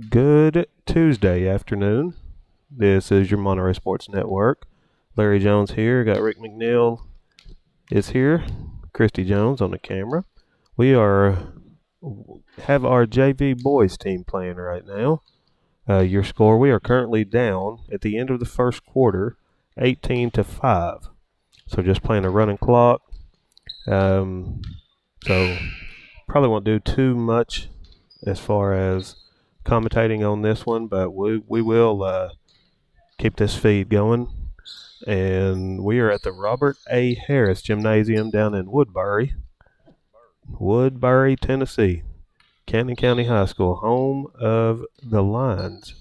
Good Tuesday afternoon. This is your Monterey Sports Network. Larry Jones here. Got Rick McNeil is here. Christy Jones on the camera. We have our JV boys team playing right now. Your score: we are currently down at the end of the first quarter, 18-5. So just playing a running clock. So probably won't do too much as far as commentating on this one, but we will keep this feed going. And we are at the Robert A. Harris Gymnasium down in Woodbury, Tennessee. Canton County High School, home of the Lions.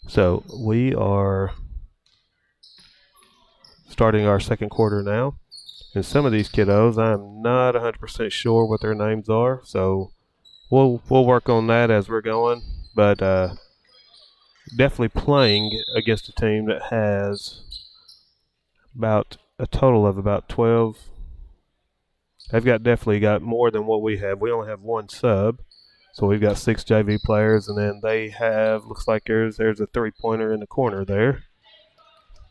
So we are starting our second quarter now. And some of these kiddos, I'm not 100% sure what their names are, so we'll work on that as we're going. But definitely playing against a team that has about a total of about 12. They've definitely got more than what we have. We only have one sub, so we've got 6 JV players, and then they have, looks like there's a three-pointer in the corner there.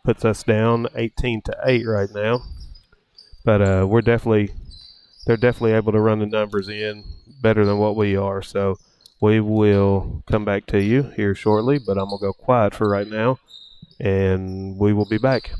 Puts us down 18-8 right now. But they're definitely able to run the numbers in better than what we are. So we will come back to you here shortly, but I'm going to go quiet for right now, and we will be back.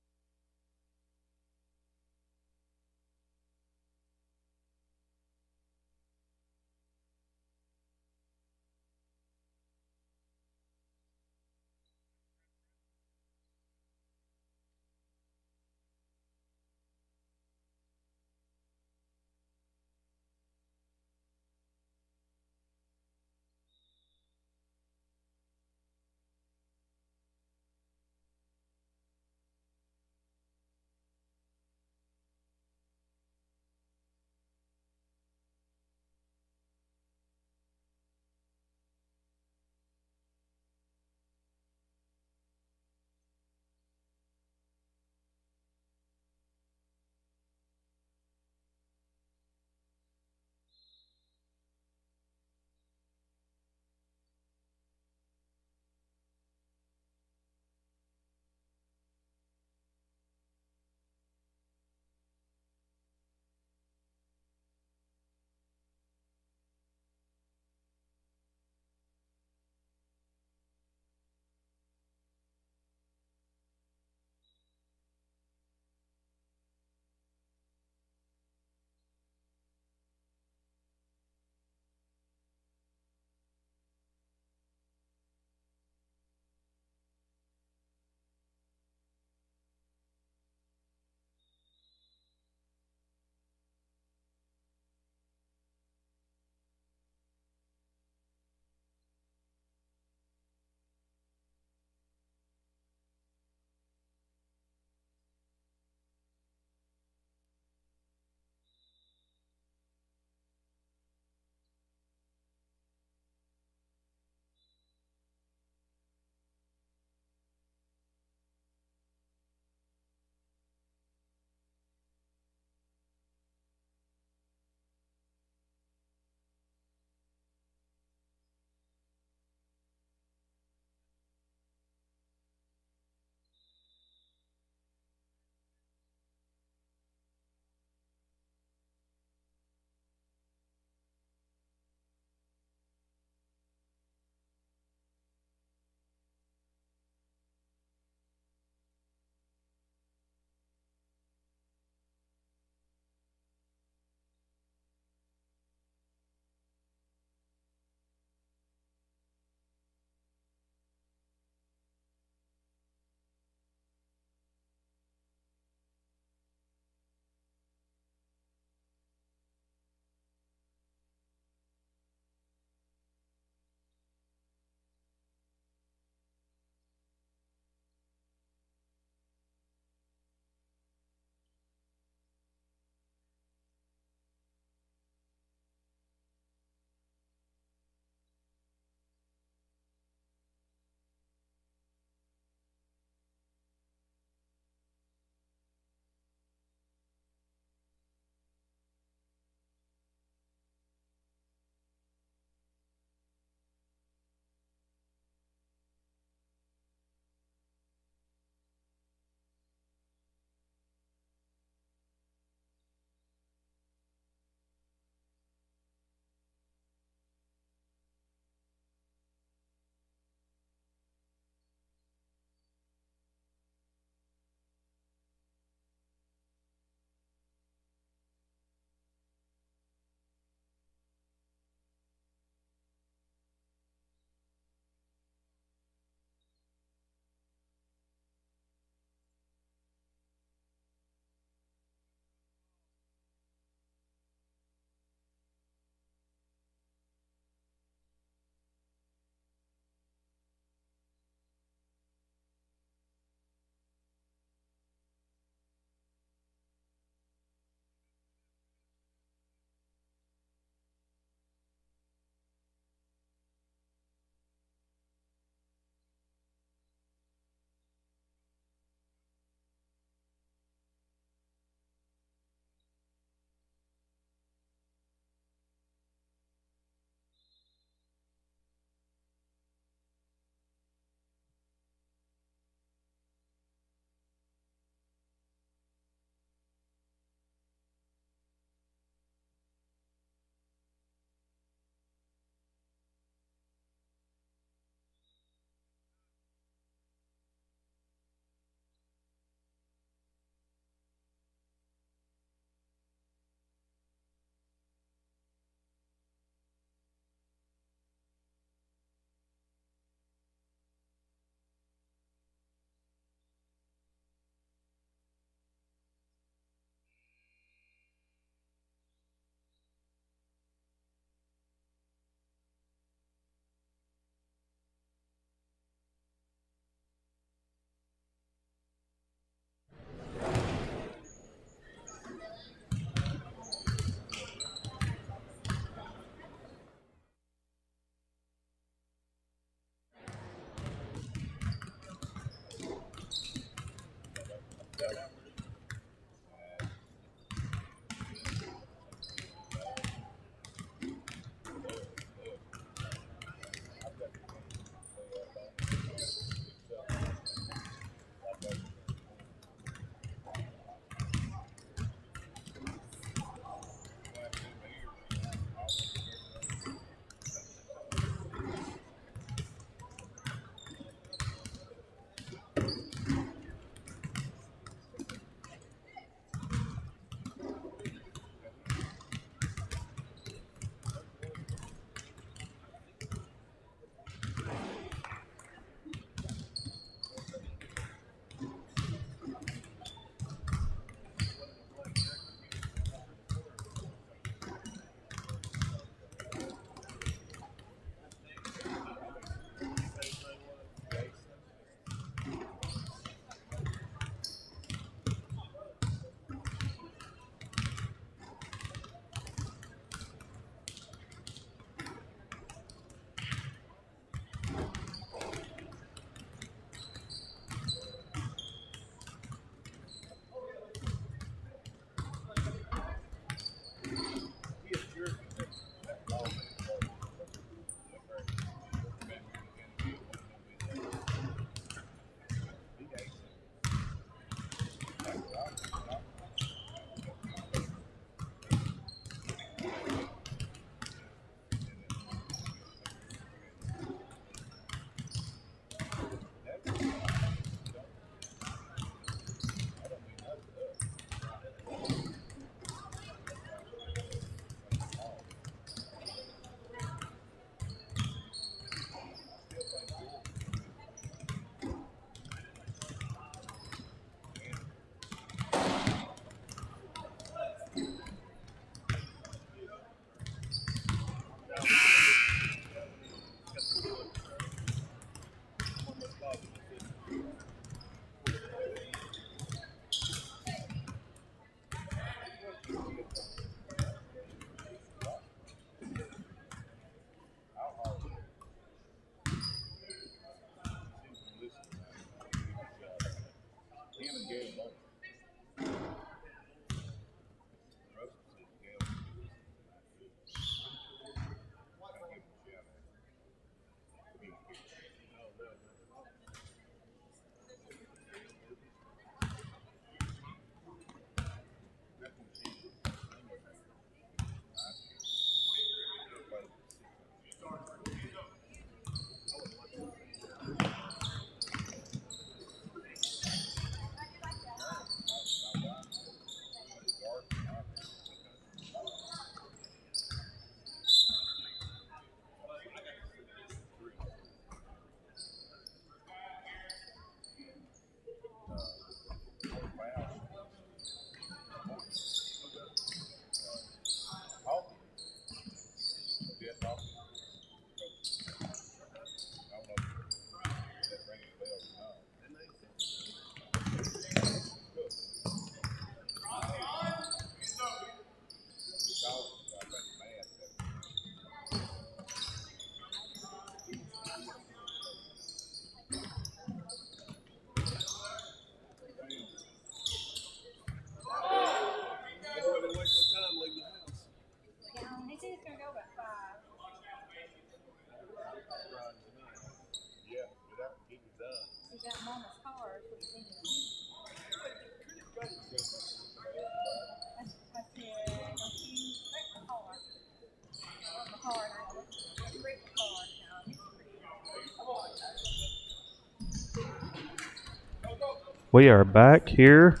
We are back here.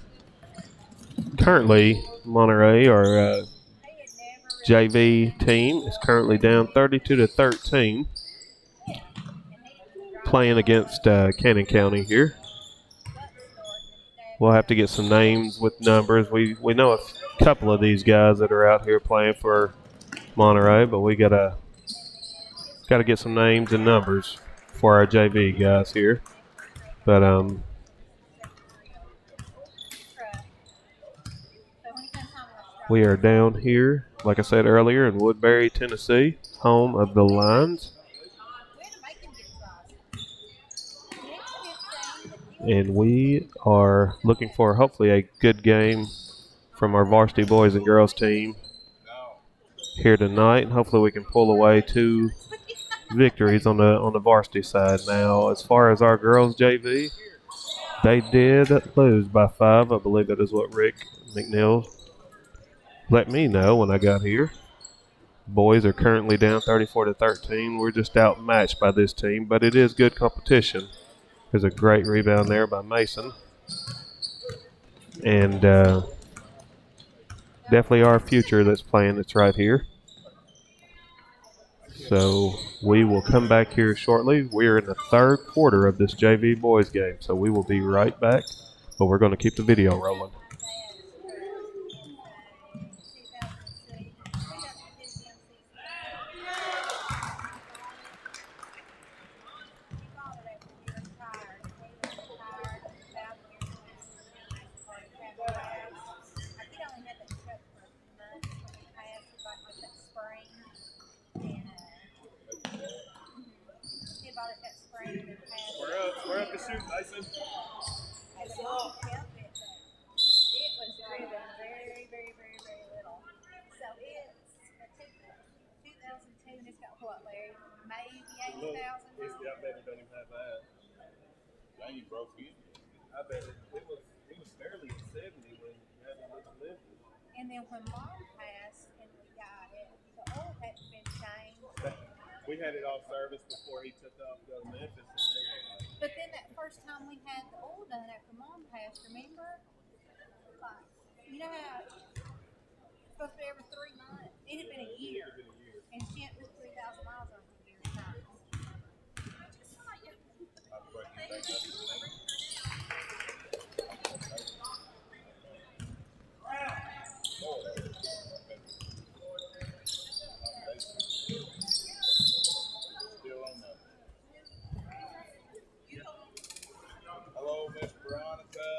Currently, Monterey, our JV team, is currently down 32-13, playing against Cannon County here. We'll have to get some names with numbers. We know a couple of these guys that are out here playing for Monterey, but we gotta get some names and numbers for our JV guys here. But we are down here, like I said earlier, in Woodbury, Tennessee, home of the Lions. And we are looking for hopefully a good game from our varsity boys and girls team here tonight. And hopefully we can pull away 2 victories on the varsity side. Now, as far as our girls JV, they did lose by 5. I believe that is what Rick McNeil let me know when I got here. Boys are currently down 34-13. We're just outmatched by this team, but it is good competition. There's a great rebound there by Mason. And definitely our future that's playing that's right here. So we will come back here shortly. We are in the 3rd quarter of this JV boys game, so we will be right back. But we're going to keep the video rolling. We're up to shoot, Mason. It was driven very, very, very, very little. So it's a 2002, and it's got what, Larry? Maybe 80,000? I bet it doesn't even have that. Dang, you broke in. I bet it was barely at 70 when you had to live. And then when Mom passed and we got it, the oil hadn't been changed. We had it all serviced before he took off to go to Memphis. But then that first time we had the oil done after Mom passed, remember? Like, you know how it's supposed to be every 3 months? It had been a year. And she had put 3,000 miles on it a year's time. Hello, Miss Veronica.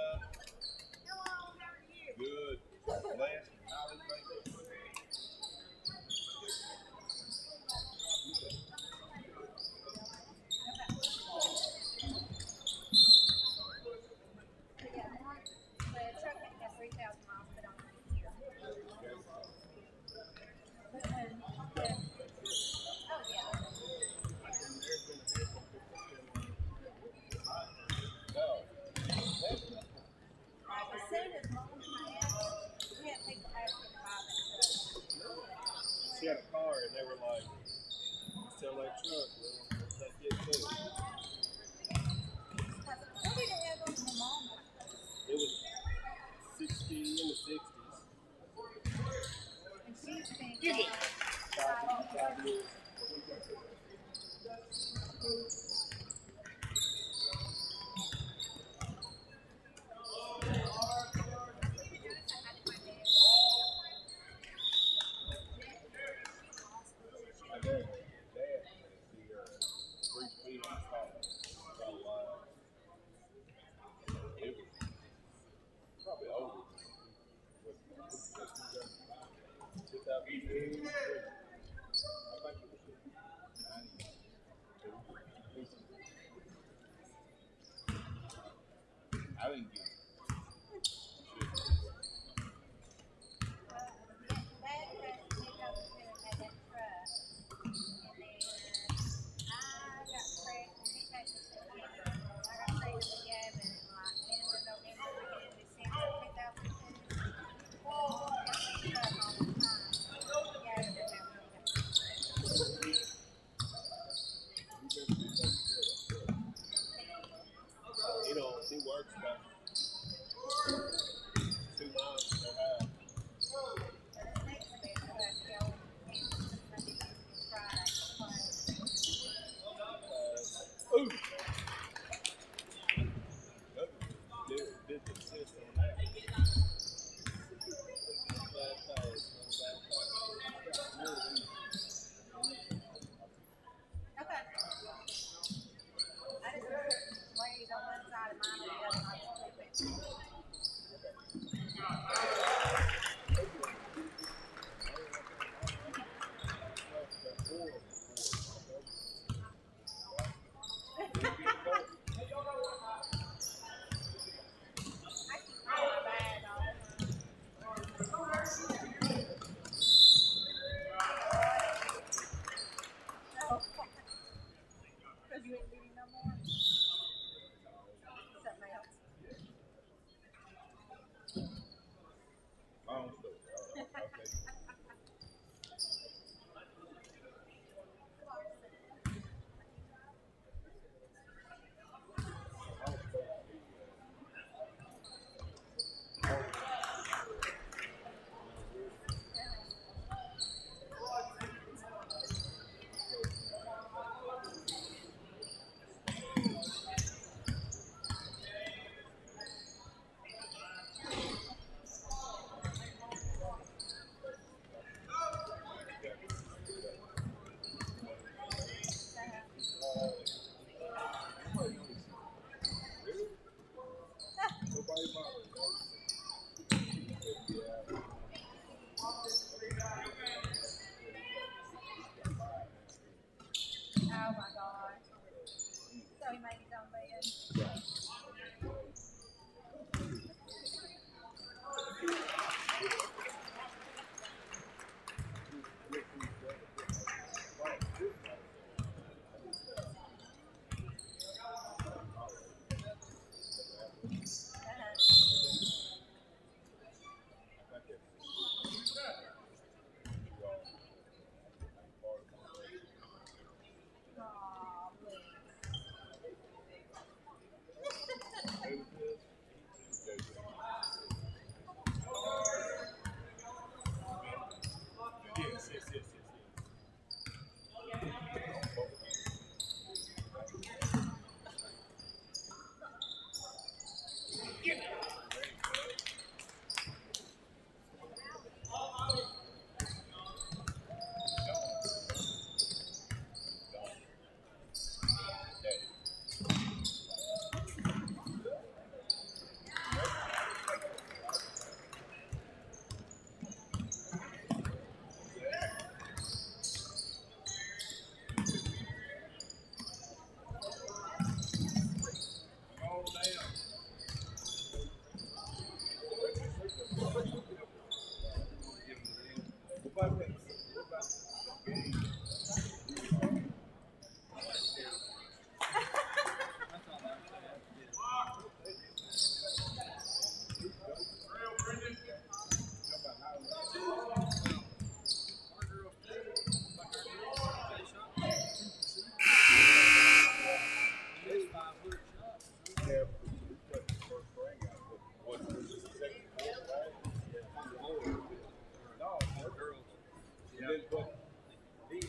Hello, how are you? Good. Blessed. Knowledge, baby. The truck had to have 3,000 miles put on it a year. But when oh, yeah. As soon as Mom passed, we had people asking to buy that truck. She had a car and they were like, sell that truck. We'll take it too. What did it have on the Mom? It was 60 in the 60s. And she's been 5 years. I didn't get it. He works, but Yes, yes, yes, yes.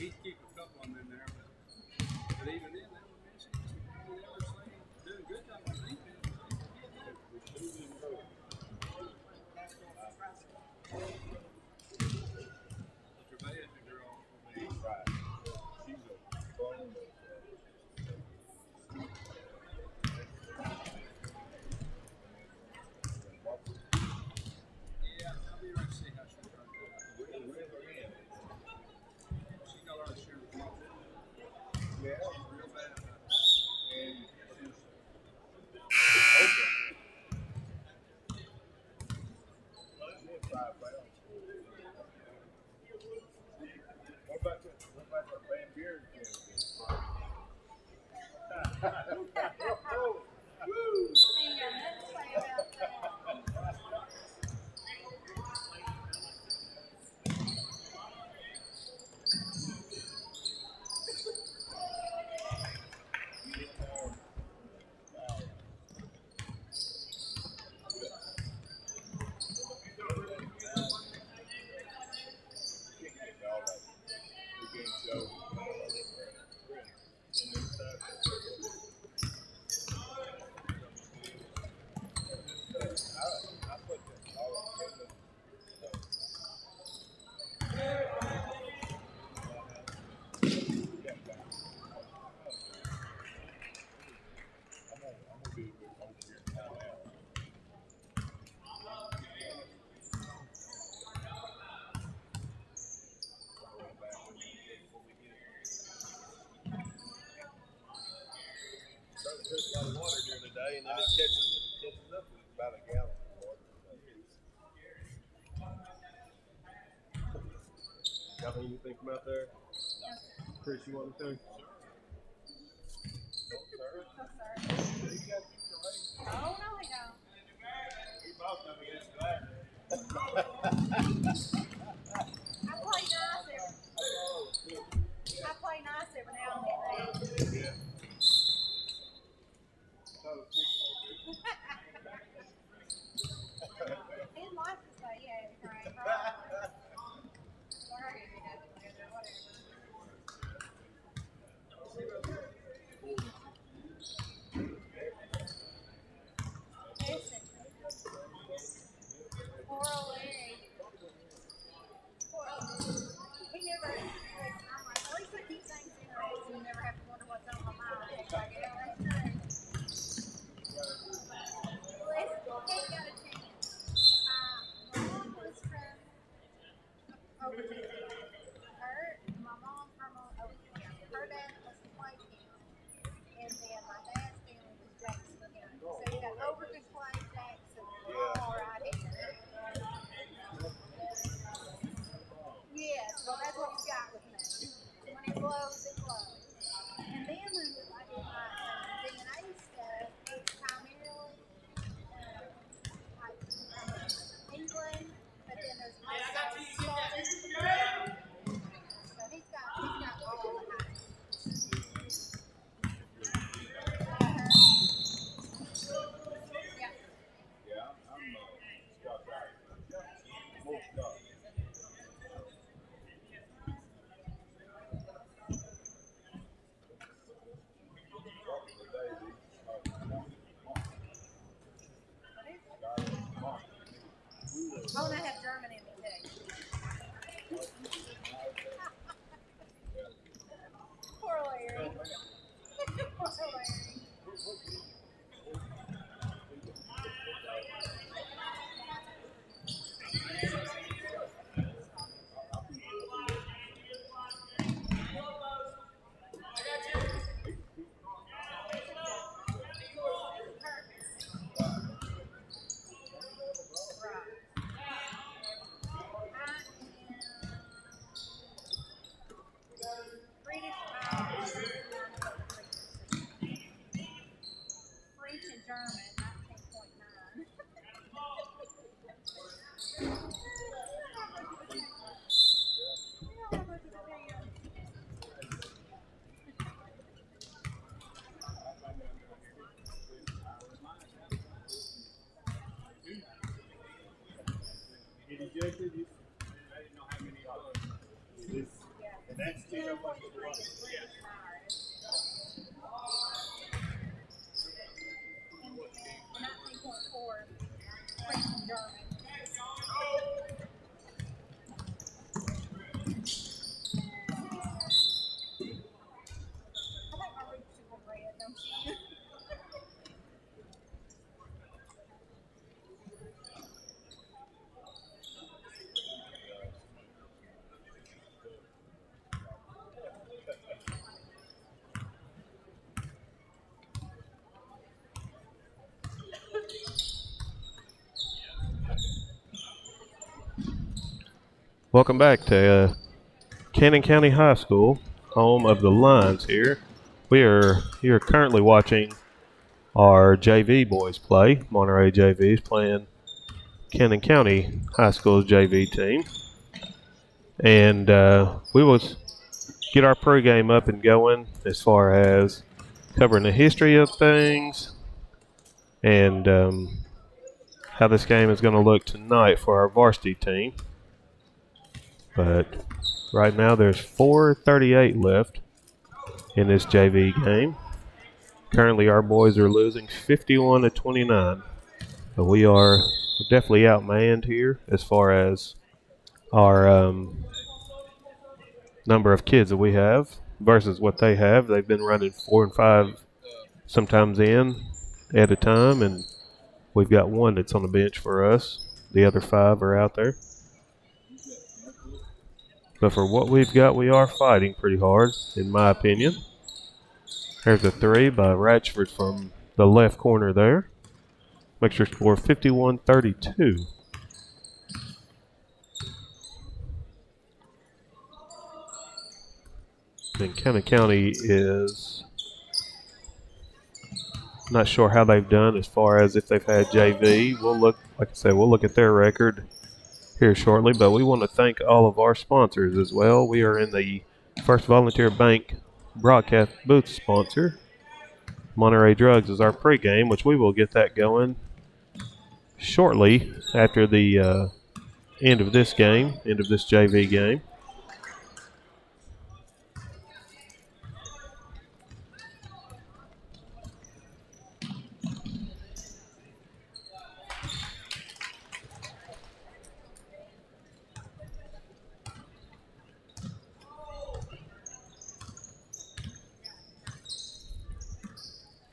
He's keeping a couple of them in there, but even then, that was doing a good job on defense. Travail's the girl for me. Right. She's a bone. Yeah, I'll be right to see how she runs. She got our share of problems. Yeah, real bad about it. And she's open. 5 pounds. What about the Van Buren kid? Oh, woo! Ain't got nothing to say about that. A lot of water during the day, and then it catches up with about a gallon of water. Got anything from out there? Chris, you want to take? Oh, no, we don't. We both know against that. I play nice every now and then. Yeah. He'd like to say, yeah, it's great, right? Learning together, whatever. Listen. Poor old Larry. And that's still like the one. And 19.4 French and German. I think my roots should have red, don't you? Welcome back to Cannon County High School, home of the Lions here. We are here currently watching our JV boys play. Monterey JV is playing Cannon County High School's JV team. And we will get our pregame up and going as far as covering the history of things and how this game is going to look tonight for our varsity team. But right now there's 4:38 left in this JV game. Currently our boys are losing 51-29. But we are definitely outmanned here as far as our number of kids that we have versus what they have. They've been running 4 and 5 sometimes in at a time, and we've got one that's on the bench for us. The other 5 are out there. But for what we've got, we are fighting pretty hard, in my opinion. There's a 3 by Ratchford from the left corner there. Makes your score 51-32. And Cannon County is not sure how they've done as far as if they've had JV. We'll look, like I said, we'll look at their record here shortly, but we want to thank all of our sponsors as well. We are in the First Volunteer Bank broadcast booth sponsor. Monterey Drugs is our pregame, which we will get that going shortly after the end of this game, end of this JV game.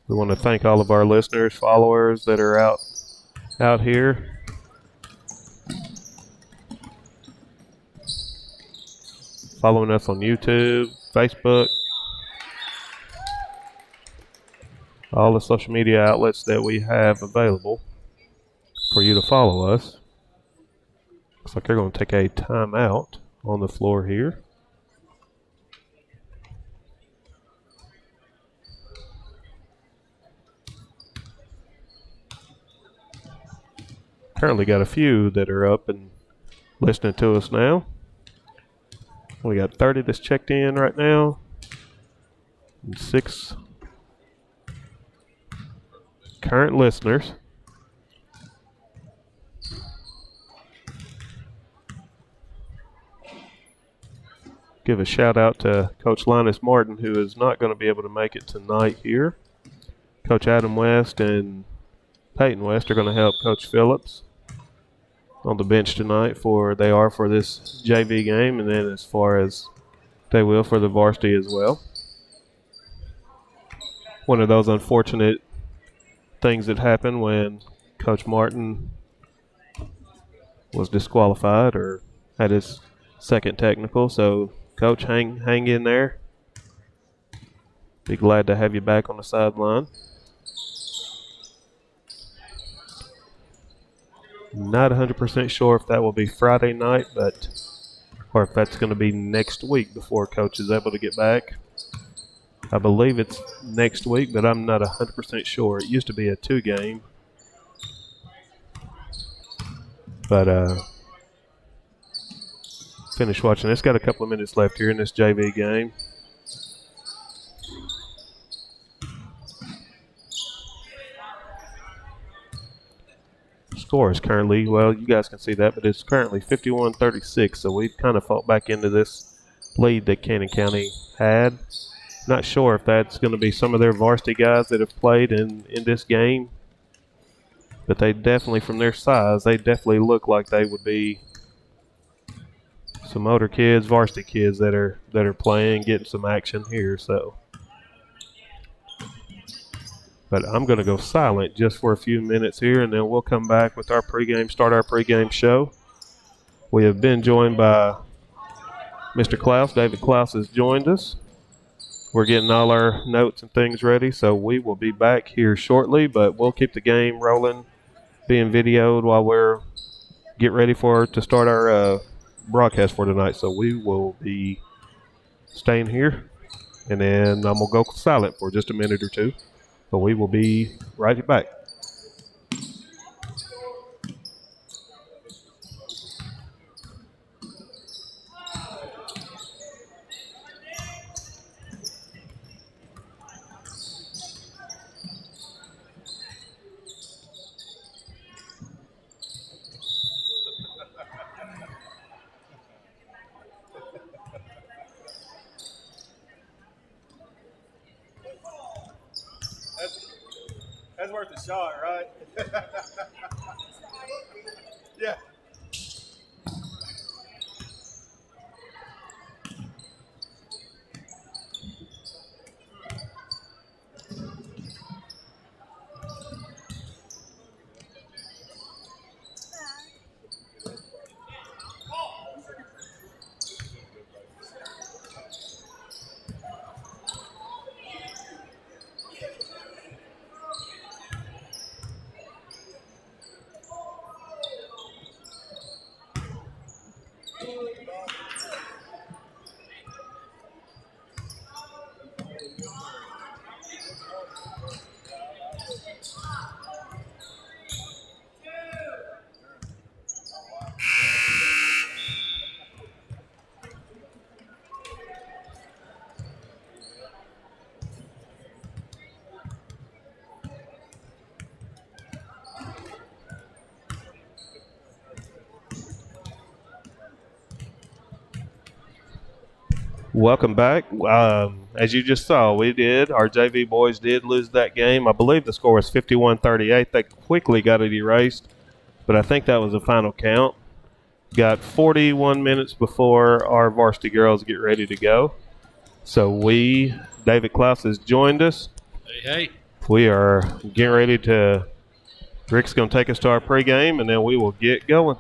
We want to thank all of our listeners, followers that are out here. Following us on YouTube, Facebook, all the social media outlets that we have available for you to follow us. Looks like they're going to take a timeout on the floor here. Currently got a few that are up and listening to us now. We got 30 that's checked in right now. And 6 current listeners. Give a shout out to Coach Linus Martin, who is not going to be able to make it tonight here. Coach Adam West and Peyton West are going to help Coach Phillips on the bench tonight for this JV game, and then as far as they will for the varsity as well. One of those unfortunate things that happened when Coach Martin was disqualified or had his second technical. So, Coach, hang in there. Be glad to have you back on the sideline. Not 100% sure if that will be Friday night, or if that's going to be next week before Coach is able to get back. I believe it's next week, but I'm not 100% sure. It used to be a 2-game. But finish watching. It's got a couple of minutes left here in this JV game. Score is currently, well, you guys can see that, but it's currently 51-36, so we've kind of fought back into this lead that Cannon County had. Not sure if that's going to be some of their varsity guys that have played in this game, but they definitely, from their size, they definitely look like they would be some older kids, varsity kids that are playing, getting some action here. So, but I'm going to go silent just for a few minutes here, and then we'll come back with our start our pregame show. We have been joined by Mr. Klaus. David Klaus has joined us. We're getting all our notes and things ready, so we will be back here shortly, but we'll keep the game rolling, being videoed while we're get ready to start our broadcast for tonight. So we will be staying here, and then I'm going to go silent for just a minute or two, but we will be right back. That's worth a shot, right? Yeah. Welcome back. As you just saw, our JV boys did lose that game. I believe the score was 51-38. They quickly got it erased, but I think that was the final count. Got 41 minutes before our varsity girls get ready to go. So David Klaus has joined us. Hey. We are getting ready Rick's going to take us to our pregame, and then we will get going.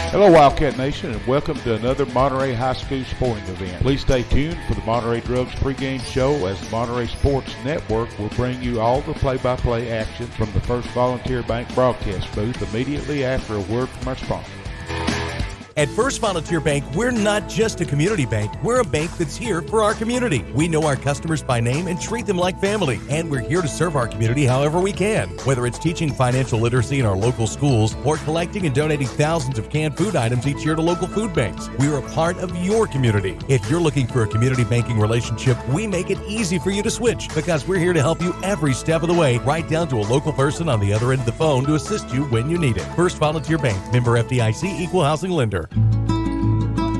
Hello, Wildcat Nation, and welcome to another Monterey High School sporting event. Please stay tuned for the Monterey Drugs pregame show, as the Monterey Sports Network will bring you all the play-by-play action from the First Volunteer Bank broadcast booth immediately after a word from our sponsor. At First Volunteer Bank, we're not just a community bank. We're a bank that's here for our community. We know our customers by name and treat them like family. And we're here to serve our community however we can. Whether it's teaching financial literacy in our local schools or collecting and donating thousands of canned food items each year to local food banks, we're a part of your community. If you're looking for a community banking relationship, we make it easy for you to switch, because we're here to help you every step of the way, right down to a local person on the other end of the phone to assist you when you need it. First Volunteer Bank, member FDIC, equal housing lender.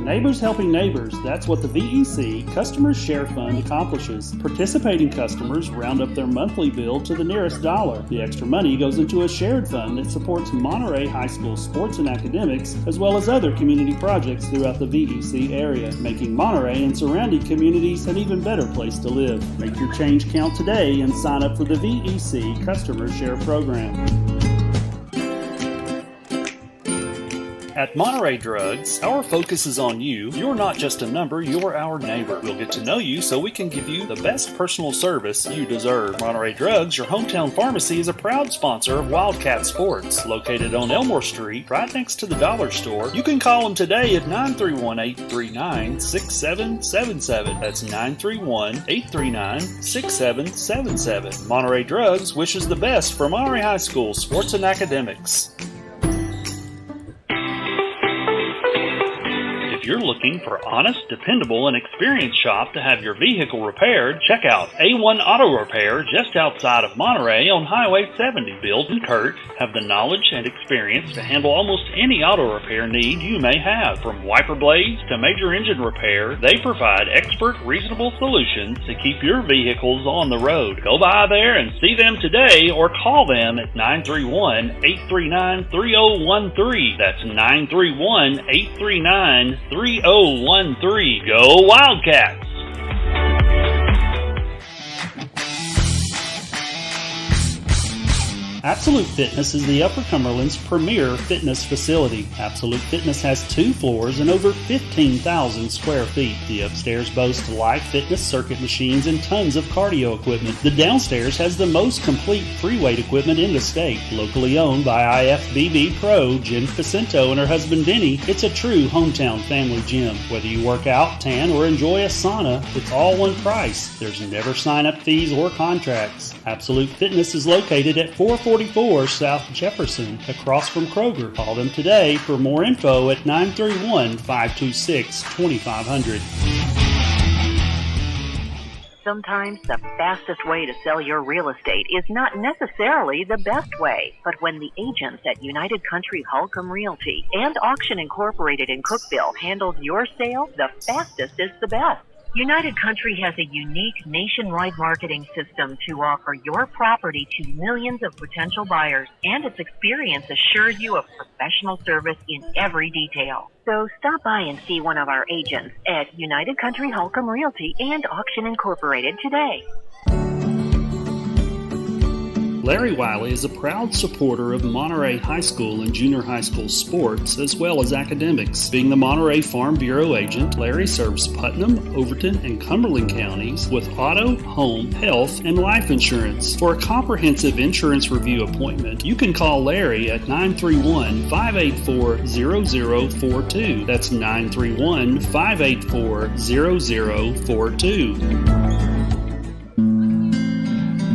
Neighbors helping neighbors, that's what the VEC Customers Share Fund accomplishes. Participating customers round up their monthly bill to the nearest dollar. The extra money goes into a shared fund that supports Monterey High School sports and academics, as well as other community projects throughout the VEC area, making Monterey and surrounding communities an even better place to live. Make your change count today and sign up for the VEC Customers Share Program. At Monterey Drugs, our focus is on you. You're not just a number, you're our neighbor. We'll get to know you so we can give you the best personal service you deserve. Monterey Drugs, your hometown pharmacy, is a proud sponsor of Wildcat Sports. Located on Elmore Street, right next to the dollar store. You can call them today at 931-839-6777. That's 931-839-6777. Monterey Drugs wishes the best for Monterey High School sports and academics. If you're looking for honest, dependable, and experienced shop to have your vehicle repaired, check out A1 Auto Repair just outside of Monterey on Highway 70. Bill and Kurt have the knowledge and experience to handle almost any auto repair need you may have. From wiper blades to major engine repair, they provide expert, reasonable solutions to keep your vehicles on the road. Go by there and see them today or call them at 931-839-3013. That's 931-839-3013. Go Wildcats! Absolute Fitness is the Upper Cumberland's premier fitness facility. Absolute Fitness has 2 floors and over 15,000 square feet. The upstairs boasts live fitness circuit machines and tons of cardio equipment. The downstairs has the most complete free weight equipment in the state. Locally owned by IFBB Pro Jen Facento and her husband Denny, it's a true hometown family gym. Whether you work out, tan, or enjoy a sauna, it's all one price. There's never sign-up fees or contracts. Absolute Fitness is located at 444 South Jefferson, across from Kroger. Call them today for more info at 931-526-2500. Sometimes the fastest way to sell your real estate is not necessarily the best way. But when the agents at United Country Holcomb Realty and Auction Incorporated in Cookeville handles your sale, the fastest is the best. United Country has a unique nationwide marketing system to offer your property to millions of potential buyers, and its experience assures you of professional service in every detail. So stop by and see one of our agents at United Country Holcomb Realty and Auction Incorporated today. Larry Wiley is a proud supporter of Monterey High School and junior high school sports, as well as academics. Being the Monterey Farm Bureau agent, Larry serves Putnam, Overton, and Cumberland counties with auto, home, health, and life insurance. For a comprehensive insurance review appointment, you can call Larry at 931-584-0042. That's 931-584-0042.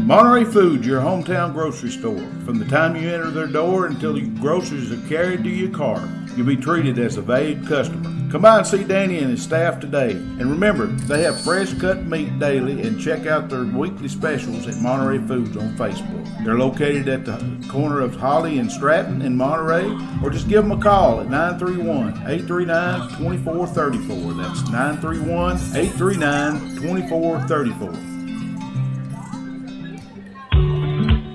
Monterey Foods, your hometown grocery store. From the time you enter their door until your groceries are carried to your car, you'll be treated as a valued customer. Come by and see Danny and his staff today. And remember, they have fresh cut meat daily, and check out their weekly specials at Monterey Foods on Facebook. They're located at the corner of Holly and Stratton in Monterey, or just give them a call at 931-839-2434. That's 931-839-2434.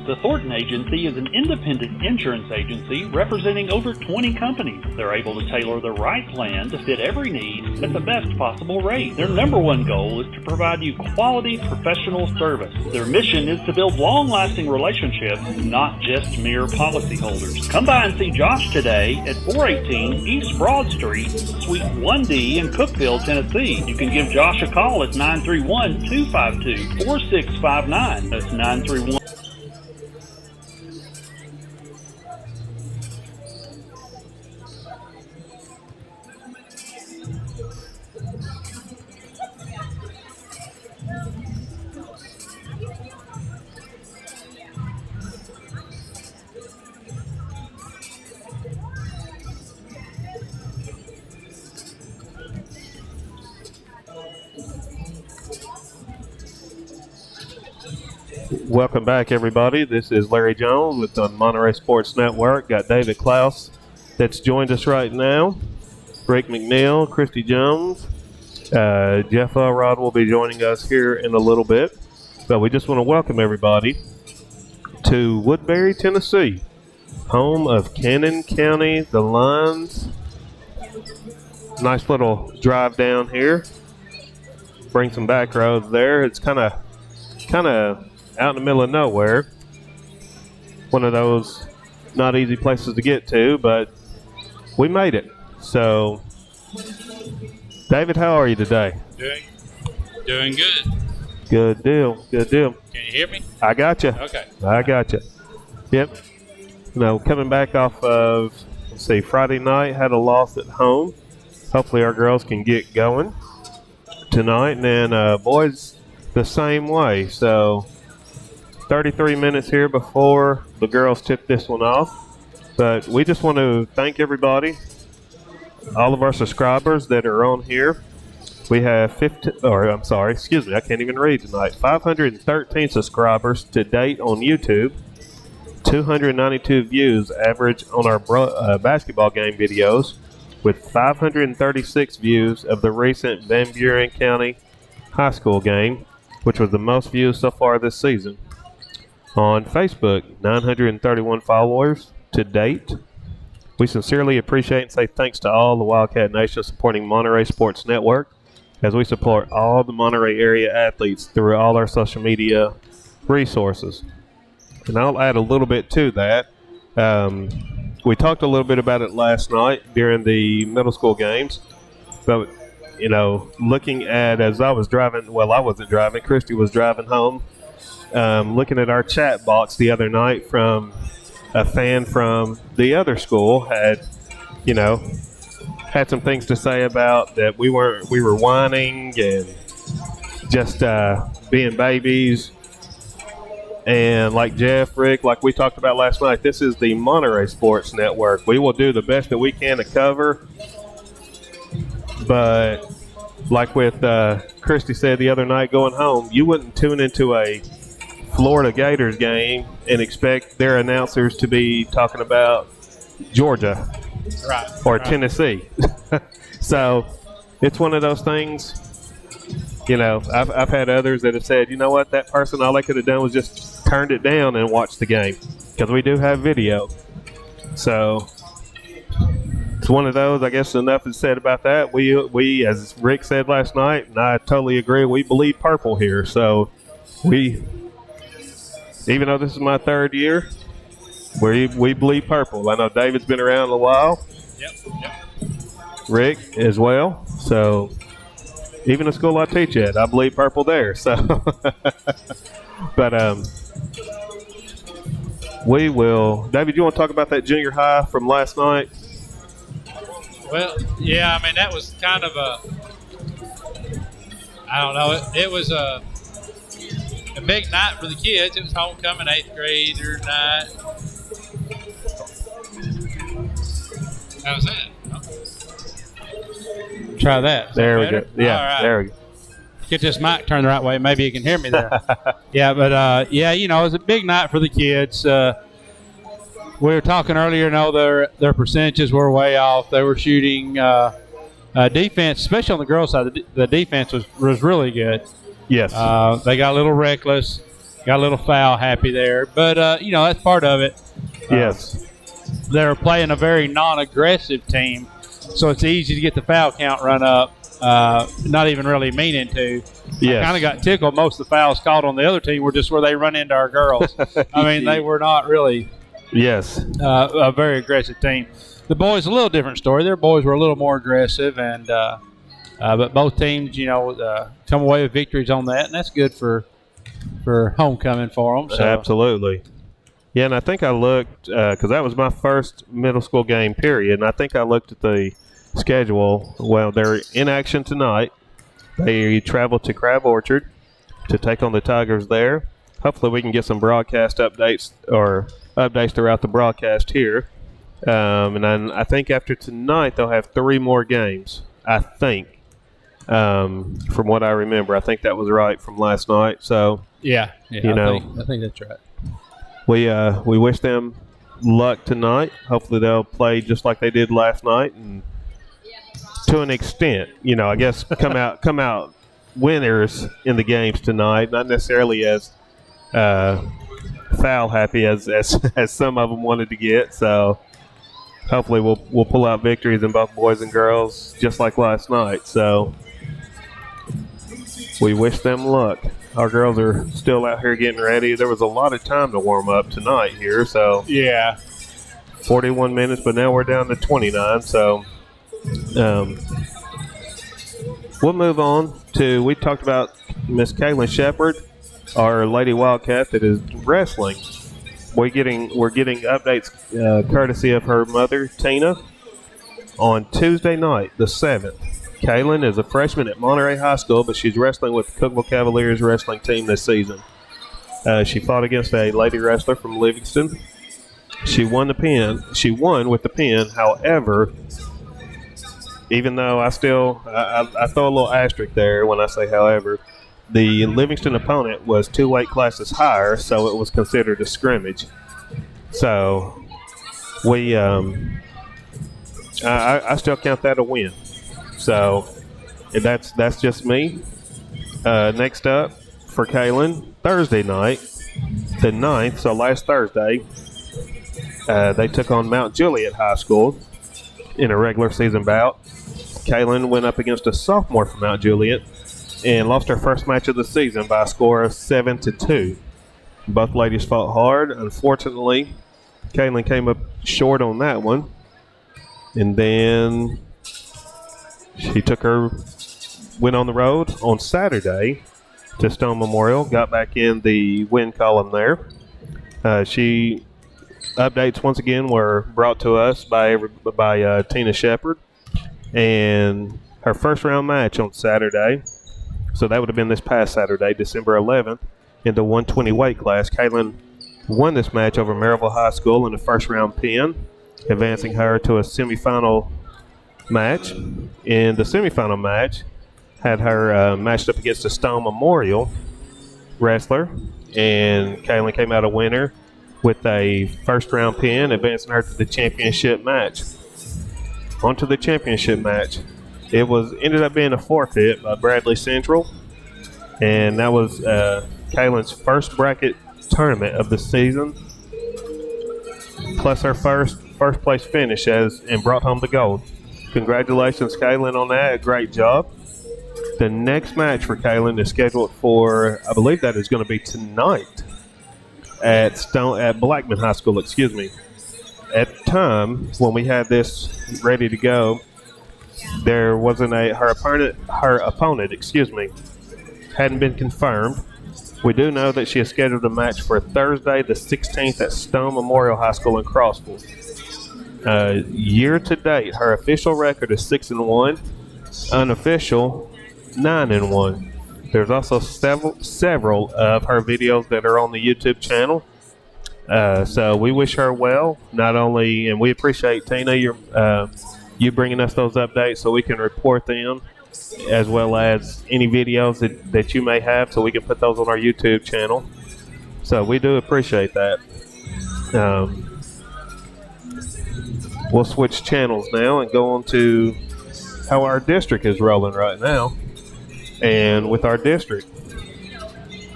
The Thornton Agency is an independent insurance agency representing over 20 companies. They're able to tailor the right plan to fit every need at the best possible rate. Their number one goal is to provide you quality professional service. Their mission is to build long-lasting relationships, not just mere policyholders. Come by and see Josh today at 418 East Broad Street, Suite 1D in Cookeville, Tennessee. You can give Josh a call at 931-252-4659. That's 931. Welcome back, everybody. This is Larry Jones with the Monterey Sports Network. Got David Klaus that's joined us right now. Rick McNeil, Christy Jones, Jeff Elrod will be joining us here in a little bit. But we just want to welcome everybody to Woodbury, Tennessee, home of Cannon County, the Lions. Nice little drive down here. Bring some back roads there. It's kind of out in the middle of nowhere. One of those not easy places to get to, but we made it. So, David, how are you today? Doing good. Good deal. Good deal. Can you hear me? I got you. Okay. I got you. Yep. Coming back off of, Friday night, had a loss at home. Hopefully our girls can get going tonight. And then boys, the same way. So 33 minutes here before the girls tip this one off. But we just want to thank everybody, all of our subscribers that are on here. We have 513 subscribers to date on YouTube. 292 views average on our basketball game videos, with 536 views of the recent Van Buren County High School game, which was the most views so far this season. On Facebook, 931 followers to date. We sincerely appreciate and say thanks to all the Wildcat Nation supporting Monterey Sports Network, as we support all the Monterey area athletes through all our social media resources. And I'll add a little bit to that. We talked a little bit about it last night during the middle school games. But, looking at, as I was driving, well, I wasn't driving, Christy was driving home, looking at our chat box the other night from a fan from the other school had some things to say about that we were whining and just being babies. And like Jeff, Rick, like we talked about last night, this is the Monterey Sports Network. We will do the best that we can to cover. But like with Christy said the other night going home, you wouldn't tune into a Florida Gators game and expect their announcers to be talking about Georgia or Tennessee. So it's one of those things. I've had others that have said, you know what, that person, all they could have done was just turned it down and watched the game, because we do have video. So it's one of those. I guess enough is said about that. We, as Rick said last night, and I totally agree, we bleed purple here. So even though this is my third year, we bleed purple. I know David's been around a while. Yep. Rick as well. So even the school I teach at, I bleed purple there. So, but we will. David, you want to talk about that junior high from last night? Well, yeah. I mean, that was kind of I don't know. It was a big night for the kids. It was homecoming, 8th grader night. How's that? Try that. There we go. Yeah, right. There we go. Get this mic turned the right way. Maybe you can hear me there. Yeah, but it was a big night for the kids. We were talking earlier. Their percentages were way off. They were shooting defense, especially on the girls' side. The defense was really good. Yes. They got a little reckless, got a little foul happy there, but that's part of it. Yes. They're playing a very non-aggressive team, so it's easy to get the foul count run up, not even really meaning to. Yes. I kind of got tickled. Most of the fouls called on the other team were just where they run into our girls. I mean, they were not really a very aggressive team. The boys, a little different story. Their boys were a little more aggressive, and but both teams, come away with victories on that, and that's good for homecoming for them. So. Absolutely. Yeah, and I think I looked, because that was my first middle school game period, and I think I looked at the schedule. Well, they're in action tonight. They travel to Crab Orchard to take on the Tigers there. Hopefully we can get some broadcast updates throughout the broadcast here. And then I think after tonight they'll have 3 more games, I think, from what I remember. I think that was right from last night. So, I think that's right. We wish them luck tonight. Hopefully they'll play just like they did last night, and to an extent, I guess come out winners in the games tonight. Not necessarily as foul happy as some of them wanted to get. So hopefully we'll pull out victories in both boys and girls just like last night. So we wish them luck. Our girls are still out here getting ready. There was a lot of time to warm up tonight here, so yeah. 41 minutes, but now we're down to 29. So we'll move on to, we talked about Miss Kaylin Shepard, our Lady Wildcat that is wrestling. We're getting updates courtesy of her mother, Tina. On Tuesday night, the 7th, Kaylin is a freshman at Monterey High School, but she's wrestling with the Cookeville Cavaliers wrestling team this season. She fought against a lady wrestler from Livingston. She won with the pin. However, even though I throw a little asterisk there when I say however, the Livingston opponent was 2 weight classes higher, so it was considered a scrimmage. So we, I still count that a win. So that's just me. Next up for Kaylin, Thursday night, the 9th, so last Thursday, they took on Mount Juliet High School in a regular season bout. Kaylin went up against a sophomore from Mount Juliet and lost her first match of the season by a score of 7-2. Both ladies fought hard. Unfortunately, Kaylin came up short on that one. And then she went on the road on Saturday to Stone Memorial, got back in the win column there. Updates once again were brought to us by Tina Shepard. And her first round match on Saturday, so that would have been this past Saturday, December 11th, in the 120 weight class. Kaylin won this match over Maryville High School in the first round pin, advancing her to a semifinal match. In the semifinal match, had her matched up against a Stone Memorial wrestler, and Kaylin came out a winner with a first round pin, advancing her to the championship match. On to the championship match. It ended up being a forfeit by Bradley Central, and that was Kaylin's first bracket tournament of the season, plus her first place finish and brought home the gold. Congratulations, Kaylin, on that. Great job. The next match for Kaylin is scheduled for, I believe that is going to be tonight at Blackman High School, excuse me. At the time when we had this ready to go, there wasn't her opponent, hadn't been confirmed. We do know that she has scheduled a match for Thursday the 16th at Stone Memorial High School in Crossville. Year to date, her official record is 6-1, unofficial 9-1. There's also several of her videos that are on the YouTube channel. So we wish her well, not only, and we appreciate, Tina, you bringing us those updates so we can report them, as well as any videos that you may have so we can put those on our YouTube channel. So we do appreciate that. We'll switch channels now and go on to how our district is rolling right now. And with our district,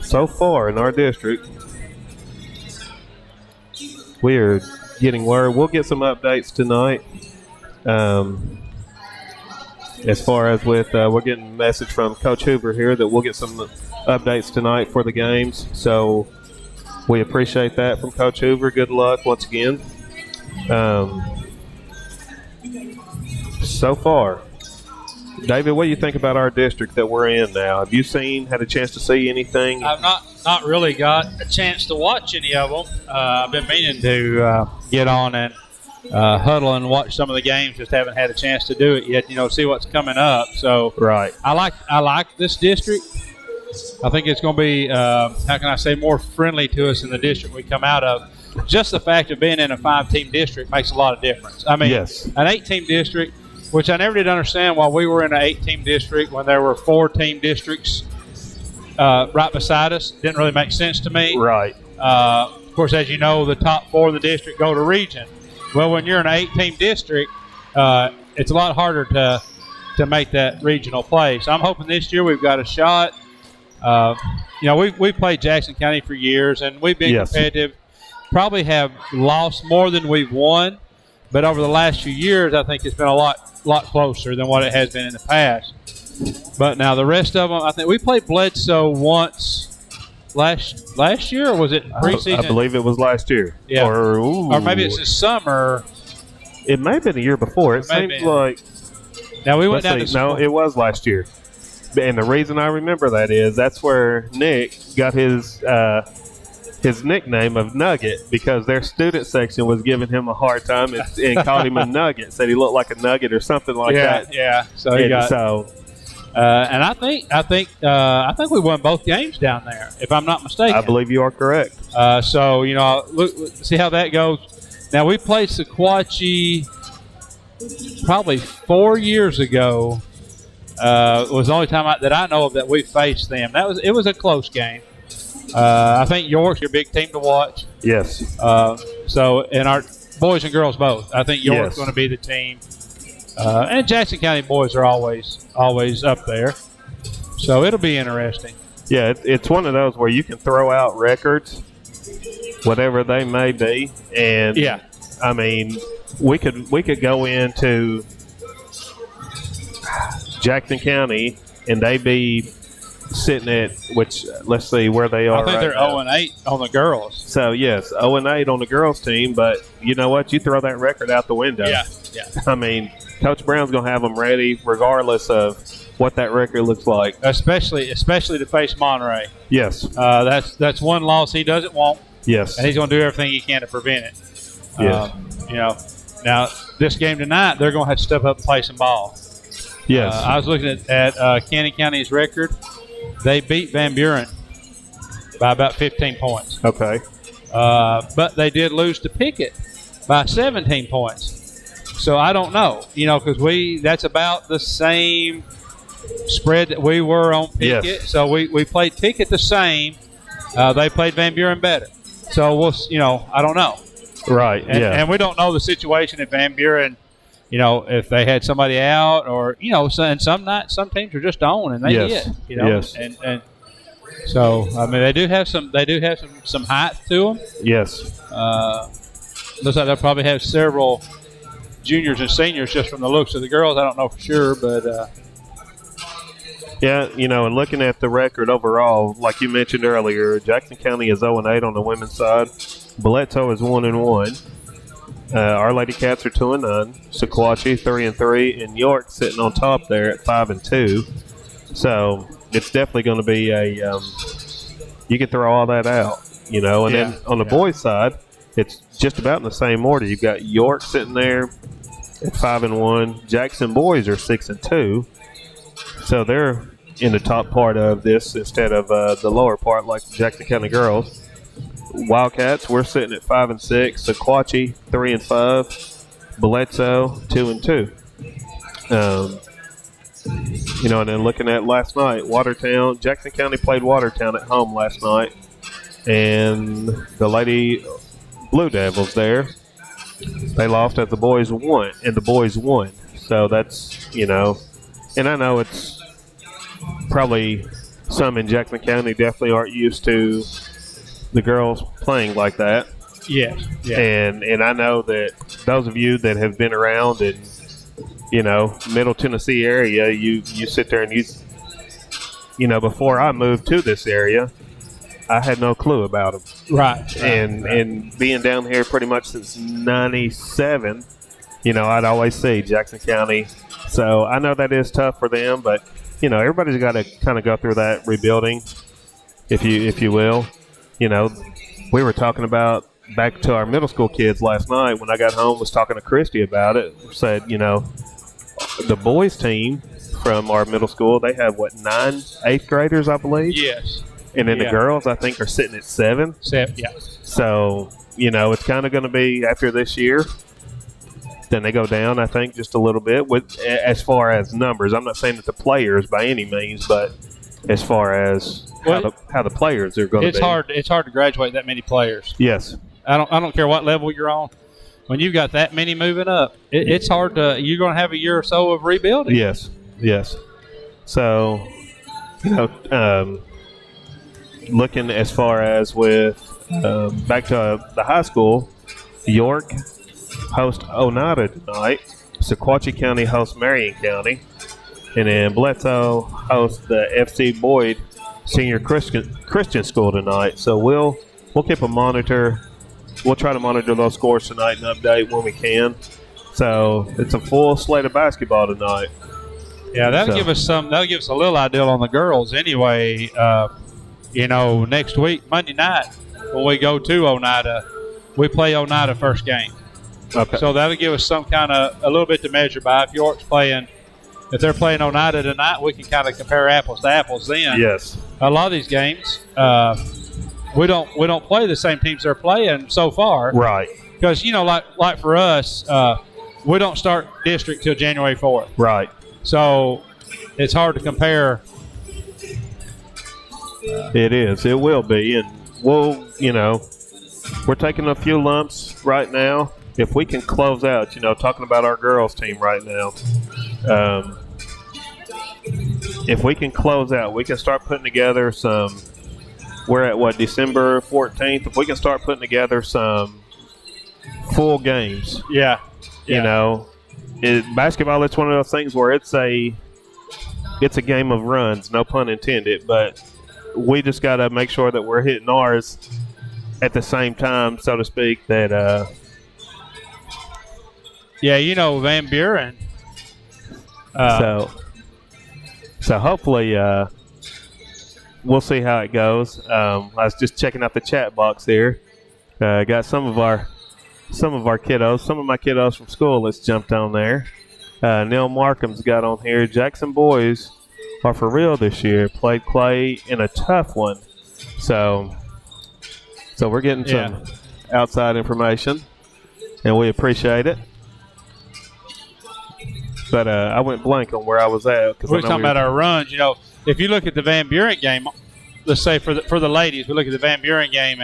so far in our district, we are getting word. We'll get some updates tonight. As far as with, we're getting a message from Coach Hoover here that we'll get some updates tonight for the games. So we appreciate that from Coach Hoover. Good luck once again. So far, David, what do you think about our district that we're in now? Have you had a chance to see anything? I've not really got a chance to watch any of them. I've been meaning to get on and huddle and watch some of the games. Just haven't had a chance to do it yet. See what's coming up. So right, I like this district. I think it's going to be more friendly to us in the district we come out of. Just the fact of being in a 5-team district makes a lot of difference. I mean, yes. An 8-team district, which I never did understand why we were in an 8-team district when there were 4-team districts right beside us. Didn't really make sense to me. Right. Of course, as you know, the top 4 of the district go to region. Well, when you're in an 8-team district, it's a lot harder to make that regional play. So I'm hoping this year we've got a shot. We've played Jackson County for years, and we've been competitive. Probably have lost more than we've won, but over the last few years, I think it's been a lot closer than what it has been in the past. But now the rest of them, I think we played Bledsoe once last year, or was it preseason? I believe it was last year. Yeah. Or maybe it's the summer. It may have been the year before. It seems like. Now we went down to No, it was last year. And the reason I remember that is that's where Nick got his nickname of Nugget, because their student section was giving him a hard time and called him a nugget. Said he looked like a nugget or something like that. Yeah. So and I think we won both games down there, if I'm not mistaken. I believe you are correct. So look, see how that goes. Now we played Sequatchie probably 4 years ago. It was the only time that I know of that we faced them. It was a close game. I think York's your big team to watch. Yes. And our boys and girls both. I think York's going to be the team. And Jackson County boys are always up there. So it'll be interesting. Yeah, it's one of those where you can throw out records, whatever they may be, and I mean, we could go into Jackson County and they be sitting at let's see where they are. I think they're 0-8 on the girls. So yes, 0-8 on the girls team, but you know what? You throw that record out the window. Yeah. I mean, Coach Brown's gonna have them ready regardless of what that record looks like. Especially to face Monterey. Yes. That's one loss he doesn't want. Yes. And he's going to do everything he can to prevent it. Yes. Now this game tonight, they're going to have to step up and play some ball. Yes. I was looking at Cannon County's record. They beat Van Buren by about 15 points. Okay. But they did lose to Pickett by 17 points. So I don't know, because that's about the same spread that we were on Pickett. Yes. So we played Pickett the same. They played Van Buren better. So I don't know. Right. And we don't know the situation at Van Buren. If they had somebody out, or and some nights, some teams are just on and they hit. Yes. And so I mean they do have some height to them. Yes. Looks like they'll probably have several juniors and seniors just from the looks of the girls. I don't know for sure, but yeah, and looking at the record overall, like you mentioned earlier, Jackson County is 0-8 on the women's side. Bledsoe is 1-1. Our Lady Cats are 2-9. Sequatchie 3-3, and York sitting on top there at 5-2. So it's definitely going to be you can throw all that out, And then on the boys' side, it's just about in the same order. You've got York sitting there at 5-1. Jackson boys are 6-2. So they're in the top part of this instead of the lower part like Jackson County girls. Wildcats, we're sitting at 5-6. Sequatchie 3-5. Bledsoe 2-2. And then looking at last night, Watertown, Jackson County played Watertown at home last night, and the Lady Blue Devils there, they lost as the boys won, and the boys won. So that's and I know it's probably some in Jackson County definitely aren't used to the girls playing like that. Yes. Yeah. And I know that those of you that have been around in, Middle Tennessee area, you sit there and before I moved to this area, I had no clue about them. Right. And being down here pretty much since 97, I'd always see Jackson County. So I know that is tough for them, but, everybody's got to kind of go through that rebuilding, if you will. We were talking about back to our middle school kids last night when I got home, was talking to Christy about it, said, the boys team from our middle school, they have, 9 8th graders, I believe? Yes. And then the girls, I think, are sitting at 7. 7, yeah. So, it's kind of going to be after this year. Then they go down, I think, just a little bit as far as numbers. I'm not saying that the players by any means, but as far as how the players are going to be. It's hard to graduate that many players. Yes. I don't care what level you're on. When you've got that many moving up, it's hard to. You're going to have a year or so of rebuilding. Yes. So, looking as far as with back to the high school, York hosts Oneida tonight. Sequatchie County hosts Marion County. And then Bledsoe hosts the FC Boyd senior Christian school tonight. So we'll keep a monitor. We'll try to monitor those scores tonight and update when we can. So it's a full slate of basketball tonight. Yeah, that'll give us a little idea on the girls anyway. Next week, Monday night, when we go to Oneida, we play Oneida first game. Okay. So that'll give us a little bit to measure by. If they're playing Oneida tonight, we can kind of compare apples to apples then. Yes. A lot of these games, we don't play the same teams they're playing so far. Right. Because, like for us, we don't start district till January 4th. Right. So it's hard to compare. It is. It will be. And we'll, we're taking a few lumps right now. If we can close out, talking about our girls team right now, if we can close out, we can start putting together we're at December 14th. If we can start putting together some full games. Yeah. Basketball, it's one of those things where it's a game of runs, no pun intended, but we just got to make sure that we're hitting ours at the same time, so to speak, that Van Buren. So hopefully we'll see how it goes. I was just checking out the chat box here. Got some of my kiddos from school that's jumped on there. Neil Markham's got on here. Jackson boys are for real this year. Played Clay in a tough one. So we're getting some outside information, and we appreciate it. But I went blank on where I was at. We're talking about our runs. If you look at the Van Buren game, let's say for the ladies, we look at the Van Buren game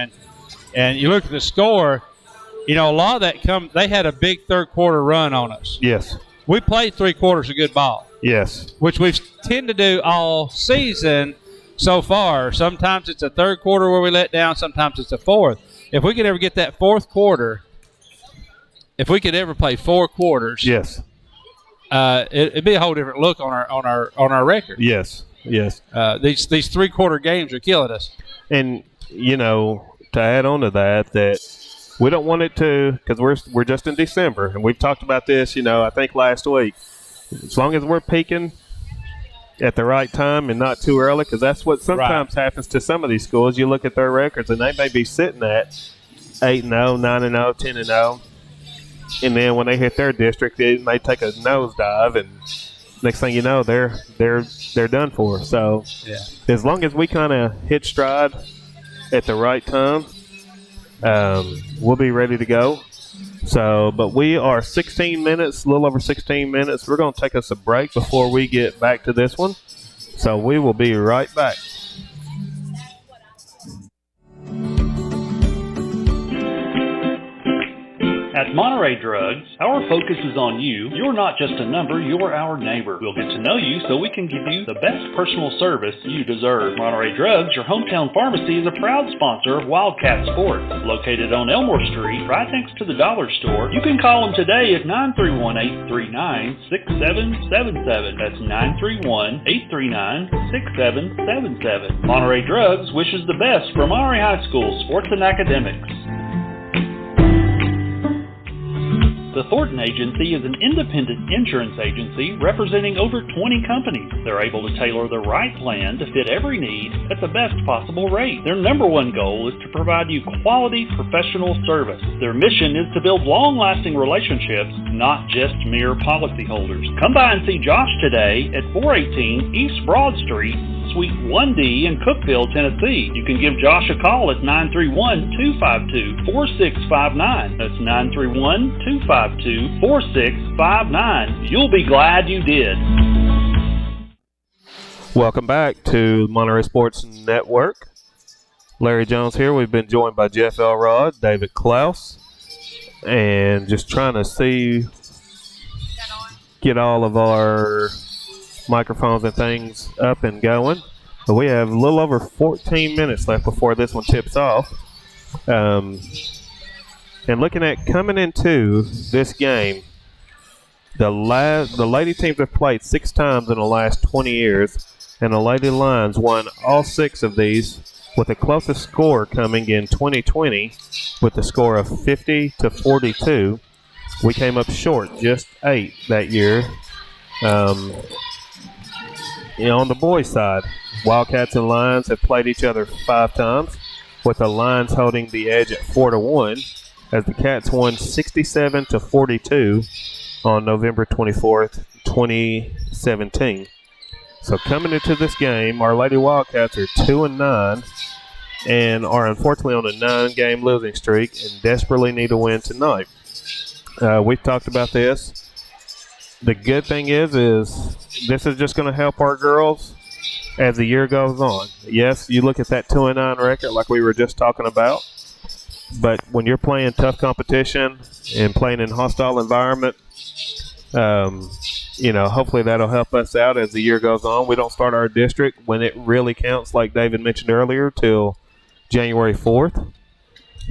and you look at the score. A lot of that they had a big third quarter run on us. Yes. We played 3 quarters of good ball. Yes. Which we tend to do all season so far. Sometimes it's a third quarter where we let down. Sometimes it's a fourth. If we could ever get that fourth quarter, if we could ever play 4 quarters. Yes. It'd be a whole different look on our record. Yes, yes. These 3-quarter games are killing us. And to add on to that we don't want it to, because we're just in December, and we've talked about this. I think last week. As long as we're peaking at the right time and not too early, because that's what sometimes happens to some of these schools. You look at their records, and they may be sitting at 8-0, 9-0, 10-0. And then when they hit their district, it may take a nosedive, and next thing you know, they're done for. So as long as we kind of hit stride at the right time, we'll be ready to go. So, but we are 16 minutes, a little over 16 minutes. We're going to take us a break before we get back to this one. So we will be right back. At Monterey Drugs, our focus is on you. You're not just a number, you're our neighbor. We'll get to know you so we can give you the best personal service you deserve. Monterey Drugs, your hometown pharmacy, is a proud sponsor of Wildcat Sports. Located on Elmore Street, right next to the dollar store. You can call them today at 931-839-6777. That's 931-839-6777. Monterey Drugs wishes the best for Monterey High School sports and academics. The Thornton Agency is an independent insurance agency representing over 20 companies. They're able to tailor the right plan to fit every need at the best possible rate. Their number one goal is to provide you quality professional service. Their mission is to build long-lasting relationships, not just mere policyholders. Come by and see Josh today at 418 East Broad Street, Suite 1D in Cookeville, Tennessee. You can give Josh a call at 931-252-4659. That's 931-252-4659. You'll be glad you did. Welcome back to Monterey Sports Network. Larry Jones here. We've been joined by Jeff Elrod, David Klaus, and just trying to get all of our microphones and things up and going. But we have a little over 14 minutes left before this one tips off. And looking at coming into this game, the lady teams have played 6 times in the last 20 years. and the Lady Lions won all 6 of these, with the closest score coming in 2020 with the score of 50-42. We came up short, just 8 that year. On the boys' side, Wildcats and Lions have played each other 5 times, with the Lions holding the edge at 4-1, as the Cats won 67-42 on November 24th, 2017. So coming into this game, our Lady Wildcats are 2-9 and are unfortunately on a 9-game losing streak and desperately need a win tonight. We've talked about this. The good thing is this is just going to help our girls as the year goes on. Yes, you look at that 2-9 record like we were just talking about, but when you're playing tough competition and playing in hostile environment, hopefully that'll help us out as the year goes on. We don't start our district when it really counts, like David mentioned earlier, till January 4th.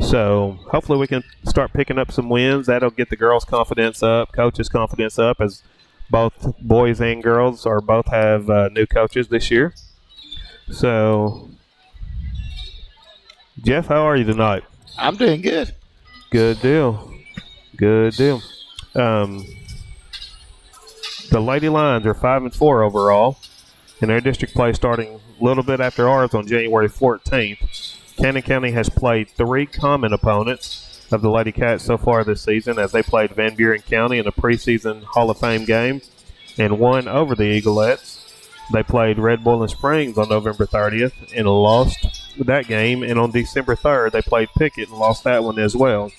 So hopefully we can start picking up some wins. That'll get the girls' confidence up, coaches' confidence up, as both boys and girls both have new coaches this year. So, Jeff, how are you tonight? I'm doing good. Good deal. Good deal. The Lady Lions are 5-4 overall, and their district play starting a little bit after ours on January 14th. Cannon County has played 3 common opponents of the Lady Cats so far this season, as they played Van Buren County in a preseason Hall of Fame game and won over the Eaglettes. They played Red Bull and Springs on November 30th and lost that game, and on December 3rd they played Pickett and lost that one as well.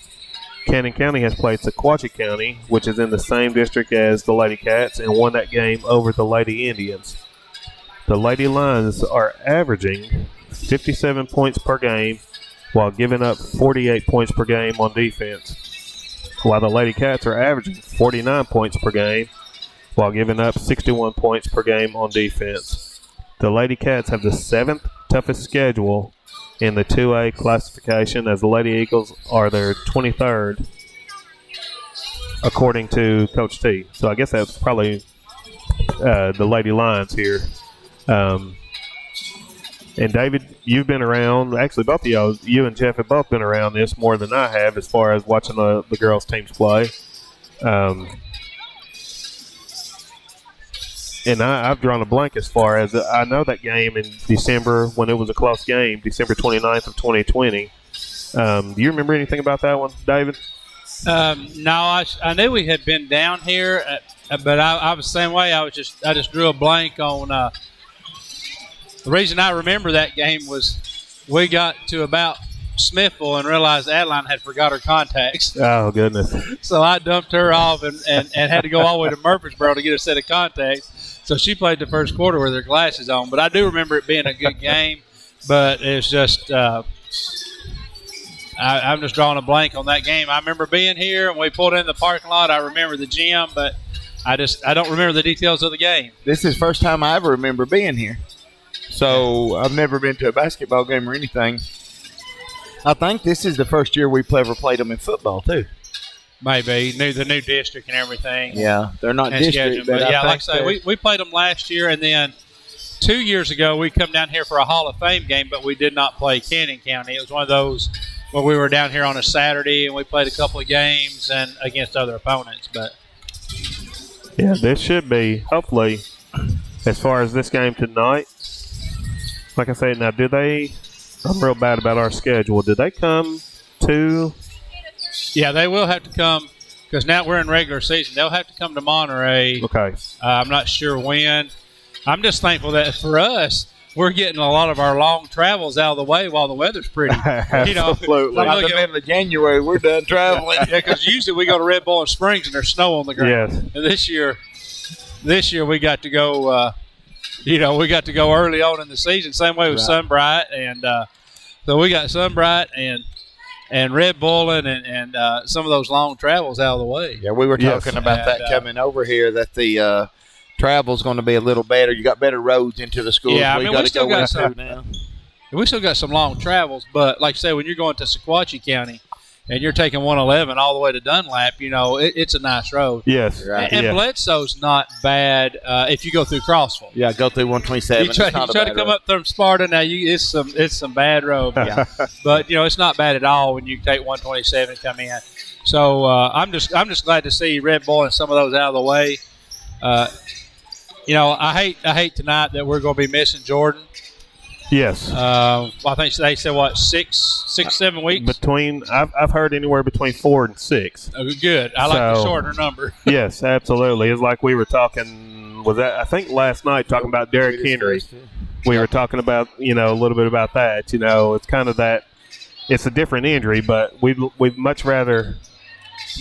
Cannon County has played Sequatchie County, which is in the same district as the Lady Cats, and won that game over the Lady Indians. The Lady Lions are averaging 57 points per game while giving up 48 points per game on defense, while the Lady Cats are averaging 49 points per game while giving up 61 points per game on defense. The Lady Cats have the 7th toughest schedule in the 2A classification, as the Lady Eagles are their 23rd, according to Coach T. So I guess that's probably the Lady Lions here. And David, you've been around, actually both of you and Jeff have both been around this more than I have as far as watching the girls' teams play. And I've drawn a blank as far as I know that game in December when it was a close game, December 29th of 2020. Do you remember anything about that one, David? No, I knew we had been down here, but I was the same way. I just drew a blank on the reason I remember that game was we got to about Smithville and realized Adeline had forgot her contacts. Oh, goodness. So I dumped her off and had to go all the way to Murfreesboro to get a set of contacts. So she played the first quarter with her glasses on. But I do remember it being a good game. But it's just I'm just drawing a blank on that game. I remember being here and we pulled in the parking lot. I remember the gym, but I don't remember the details of the game. This is the first time I ever remember being here. So I've never been to a basketball game or anything. I think this is the first year we've ever played them in football, too. Maybe. The new district and everything. Yeah, they're not district. But yeah, like I say, we played them last year, and then 2 years ago we come down here for a Hall of Fame game, but we did not play Cannon County. It was one of those where we were down here on a Saturday, and we played a couple of games and against other opponents. But yeah, this should be, hopefully, as far as this game tonight. Like I said, now I'm real bad about our schedule. Did they come to? Yeah, they will have to come because now we're in regular season. They'll have to come to Monterey. Okay. I'm not sure when. I'm just thankful that for us, we're getting a lot of our long travels out of the way while the weather's pretty. Absolutely. By the middle of January, we're done traveling. Yeah, because usually we go to Red Bull and Springs and there's snow on the ground. Yes. And this year we got to go. We got to go early on in the season. Same way with Sunbright, and so we got Sunbright and Red Bull and some of those long travels out of the way. Yeah, we were talking about that coming over here, that the travel's going to be a little better. You got better roads into the schools. Yeah, we still got now. We still got some long travels, but like I say, when you're going to Sequatchie County, and you're taking 111 all the way to Dunlap, it's a nice road. Yes. Right. And Bledsoe's not bad if you go through Crossville. Yeah, go through 127. You try to come up from Sparta. Now, it's some bad road. Yeah. But, it's not bad at all when you take 127 and come in. So I'm just glad to see Red Bull and some of those out of the way. I hate tonight that we're going to be missing Jordan. Yes. I think they said, 6-7 weeks? I've heard anywhere between 4 and 6. Oh, good. I like the shorter number. Yes, absolutely. It's like we were talking, I think last night, talking about Derrick Henry. We were talking about, a little bit about that. It's kind of that, it's a different injury, but we'd much rather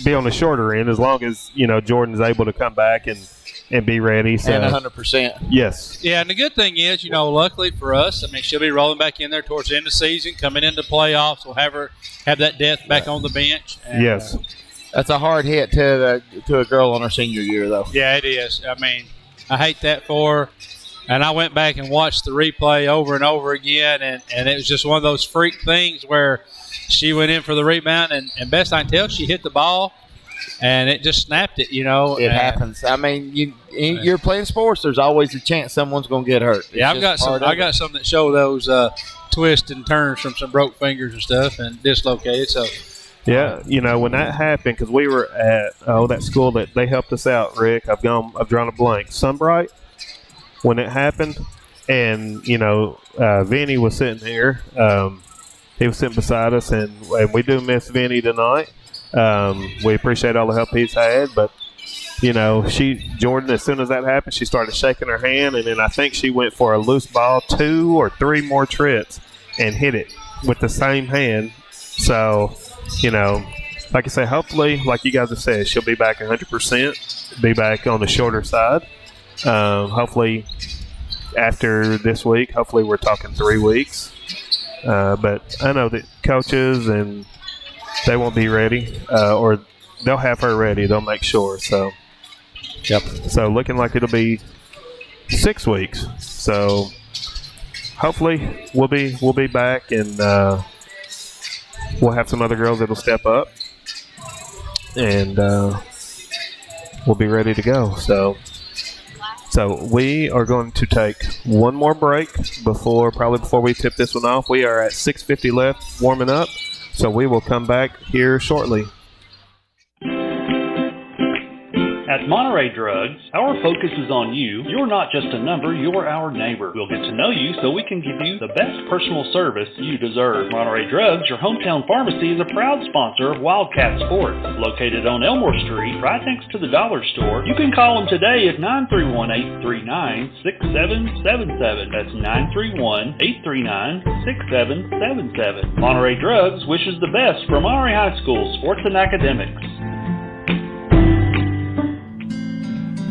be on the shorter end as long as, Jordan's able to come back and be ready. So. And 100%. Yes. Yeah, and the good thing is, luckily for us, she'll be rolling back in there towards the end of the season, coming into playoffs. We'll have that depth back on the bench. And, yes. That's a hard hit to a girl on her senior year, though. Yeah, it is. I hate that for her. And I went back and watched the replay over and over again, and it was just one of those freak things where she went in for the rebound, and best I can tell, she hit the ball. And it just snapped it, It happens. You're playing sports. There's always a chance someone's going to get hurt. Yeah, I got some that show those twists and turns from some broke fingers and stuff and dislocated. So, yeah, when that happened, because we were at that school that they helped us out, Rick. I've drawn a blank. Sunbright. When it happened, and Vinny was sitting here. He was sitting beside us, and we do miss Vinny tonight. We appreciate all the help he's had, but Jordan, as soon as that happened, she started shaking her hand, and then I think she went for a loose ball 2 or 3 more trips and hit it with the same hand. So, like I say, hopefully, like you guys have said, she'll be back 100%, be back on the shorter side. Hopefully, after this week, hopefully we're talking 3 weeks. But I know that coaches and they won't be ready, or they'll have her ready. They'll make sure. So, yep. So looking like it'll be 6 weeks. So hopefully we'll be back, and we'll have some other girls that'll step up, and we'll be ready to go. So we are going to take one more break before we tip this one off. We are at 6:50 left, warming up. So we will come back here shortly. At Monterey Drugs, our focus is on you. You're not just a number, you're our neighbor. We'll get to know you so we can give you the best personal service you deserve. Monterey Drugs, your hometown pharmacy, is a proud sponsor of Wildcat Sports. Located on Elmore Street, right next to the dollar store. You can call them today at 931-839-6777. That's 931-839-6777. Monterey Drugs wishes the best for Monterey High School sports and academics.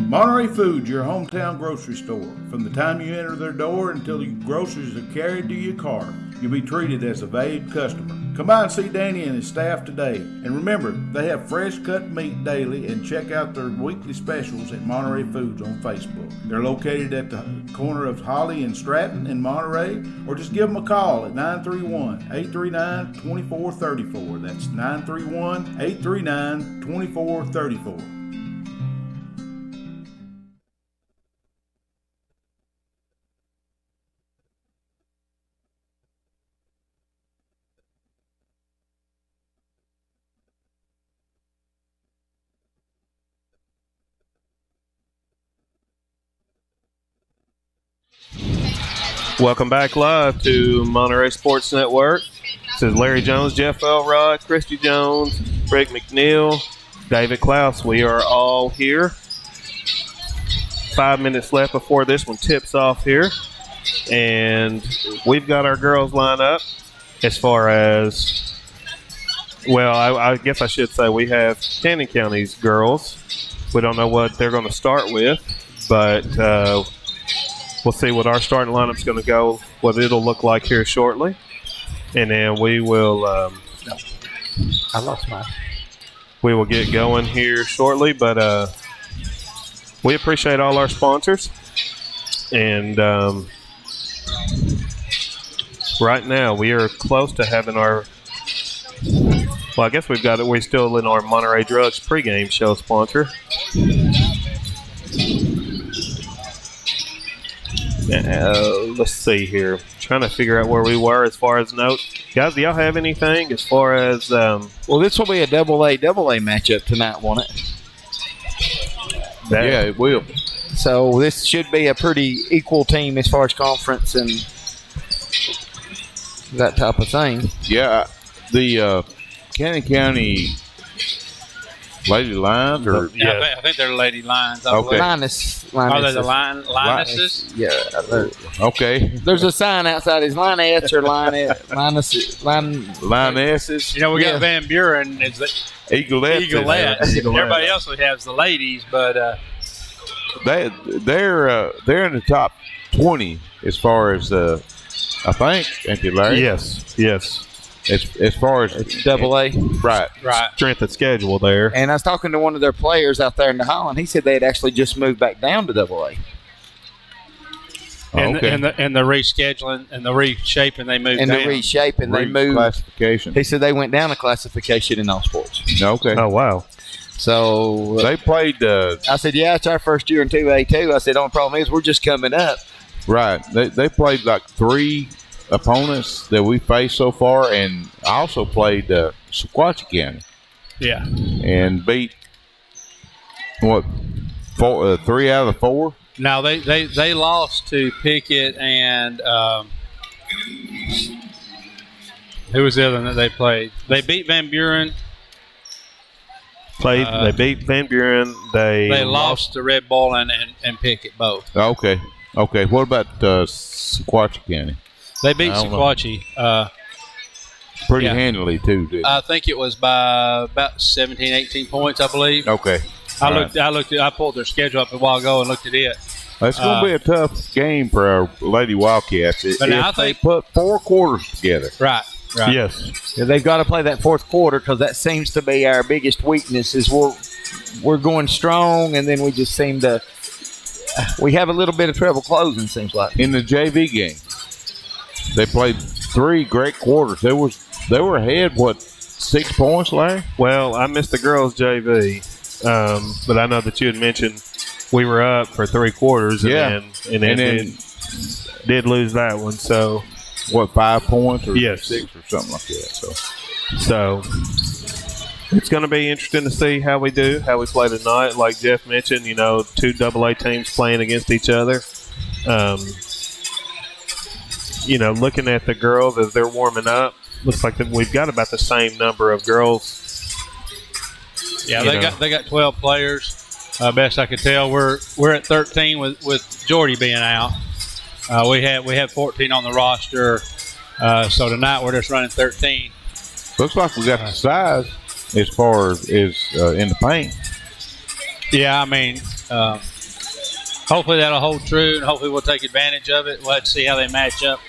Monterey Foods, your hometown grocery store. From the time you enter their door until your groceries are carried to your car, you'll be treated as a valued customer. Come by and see Danny and his staff today. And remember, they have fresh cut meat daily, and check out their weekly specials at Monterey Foods on Facebook. They're located at the corner of Holly and Stratton in Monterey, or just give them a call at 931-839-2434. That's 931-839-2434. Welcome back live to Monterey Sports Network. This is Larry Jones, Jeff Elrod, Christy Jones, Rick McNeil, David Klaus. We are all here. 5 minutes left before this one tips off here. And we've got our girls lined up as far as, well, I guess I should say we have Cannon County's girls. We don't know what they're going to start with, but we'll see what our starting lineup's going to go, what it'll look like here shortly. And then we will I lost mine. We will get going here shortly, but we appreciate all our sponsors. And right now we are close to having our Well, I guess we're still in our Monterey Drugs pregame show sponsor. Let's see here. Trying to figure out where we were as far as notes. Guys, do y'all have anything as far as... Well, this will be a double-A matchup tonight, won't it? Yeah, it will. So this should be a pretty equal team as far as conference and that type of thing. Yeah, the Cannon County Lady Lions, or I think they're Lady Lions. Okay. Linus. Are they the Lionesses? Yeah. okay, There's a sign outside. Is Linettes or Lionesses? Lionesses. We got Van Buren. It's the Eaglettes. Everybody else has the ladies, but They're in the top 20 as far as I think, ain't they, Larry? Yes. As far as double-A. Right. Strength of schedule there. And I was talking to one of their players out there in the Holland. He said they had actually just moved back down to double-A. And the rescheduling and the reshaping, they moved down. And the reshaping, they moved. Classification. He said they went down a classification in all sports. Okay. Oh, wow. So they played. I said, yeah, it's our first year in 2A too. I said, the only problem is we're just coming up. Right. They played like 3 opponents that we faced so far, and I also played Sequatchie County. Yeah. And beat 3 out of the 4. Now they lost to Pickett and who was the other one that they played? They beat Van Buren. They beat Van Buren. They lost to Red Bull and Pickett both. Okay. What about Sequatchie County? They beat Sequatchie. Pretty handily too, didn't I think it was by about 17, 18 points, I believe. Okay. I pulled their schedule up a while ago and looked at it. It's going to be a tough game for our Lady Wildcats if they put 4 quarters together. Right. Yes. Yeah, they've got to play that fourth quarter because that seems to be our biggest weakness. Is we're going strong and then we just seem to we have a little bit of trouble closing. Seems like in the JV game, they played 3 great quarters. They were ahead 6 points, Larry? Well, I missed the girls JV, but I know that you had mentioned we were up for 3 quarters, and then did lose that one. So, 5 points or yes. 6 or something like that. So it's going to be interesting to see how we play tonight. Like Jeff mentioned, 2 AA teams playing against each other. Looking at the girls as they're warming up, looks like that we've got about the same number of girls. Yeah, they got 12 players. Best I could tell, we're at 13 with Jordy being out. We have 14 on the roster, so tonight we're just running 13. Looks like we got the size as far as in the paint. Yeah, I mean, hopefully that'll hold true, and hopefully we'll take advantage of it. We'll have to see how they match up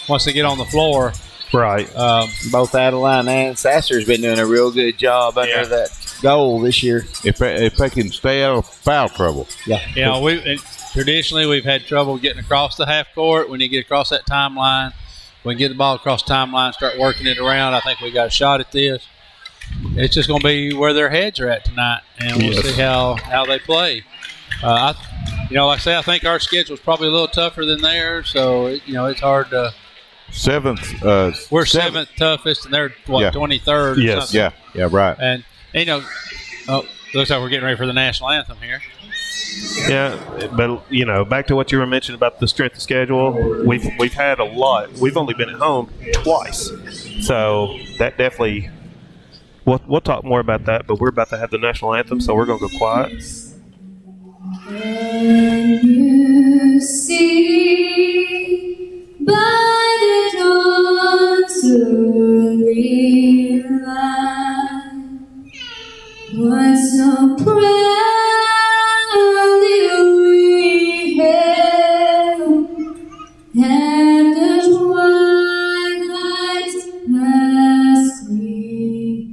once they get on the floor. Right. Both Adeline and Sasser's been doing a real good job under that goal this year. If they can stay out of foul trouble. Yeah. Traditionally we've had trouble getting across the half court. We need to get across that timeline. We can get the ball across the timeline, start working it around. I think we got a shot at this. It's just going to be where their heads are at tonight, and we'll see how they play. Like I say, I think our schedule is probably a little tougher than theirs, so it's hard to. 7th. We're 7th toughest, and they're 23rd. Or yes. something. Yeah. Right. And looks like we're getting ready for the national anthem here. Yeah, but back to what you were mentioning about the strength of schedule, we've had a lot. We've only been at home twice, so that definitely. We'll talk more about that, but we're about to have the national anthem, so we're going to go quiet. When you see by the dawn's early light what so proudly we hailed, and the twilight's last gleam,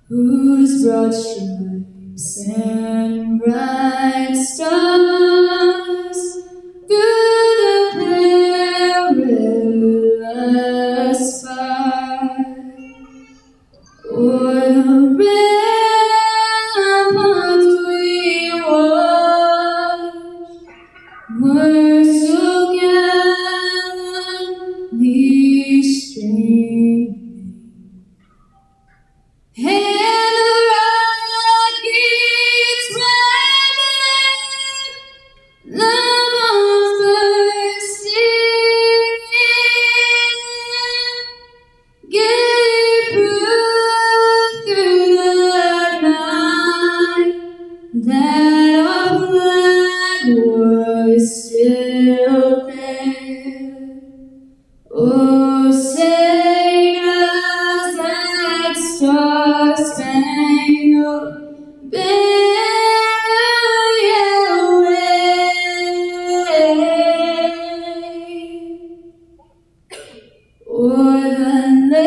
whose broad stripes and bright stars through the perilous fight o'er the ramparts we watched were so gallantly streaming, and the rockets rattling, the bombs bursting in, gave proof through the night that our flag was still there. Oh, say does that star-spangled banner yet wave o'er the land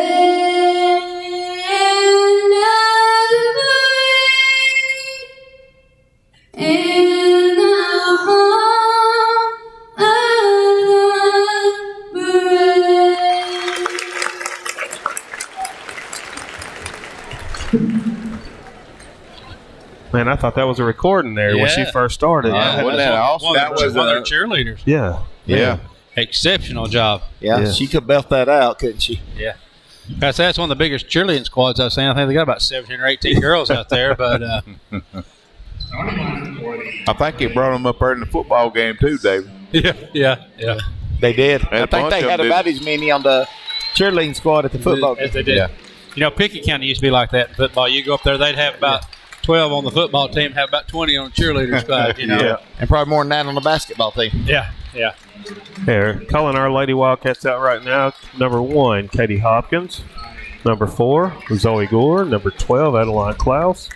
of the free and the home of the brave. Man, I thought that was a recording there when she Yeah. first started. Wasn't that awesome? One of their cheerleaders. Yeah. Yeah. Exceptional job. Yeah, Yeah. she could belt that out, couldn't she? Yeah. That's one of the biggest cheerleading squads I've seen. I think they got about 17 or 18 girls out there, but I think it brought them up there in the football game too, David. yeah. They did. And I think they bunch had of them about as many on the cheerleading squad at the football game. As they did. Yeah. You know, Pickett County used to be like that in football. You go up there, they'd have about 12 on the football team, have about 20 on the cheerleader squad, you know. Yeah. And probably more than that on the basketball team. Yeah. Here, calling our Lady Wildcats out right now. Number 1, Katie Hopkins. Number 4, Zoe Gore. Number 12, Adeline Klaus.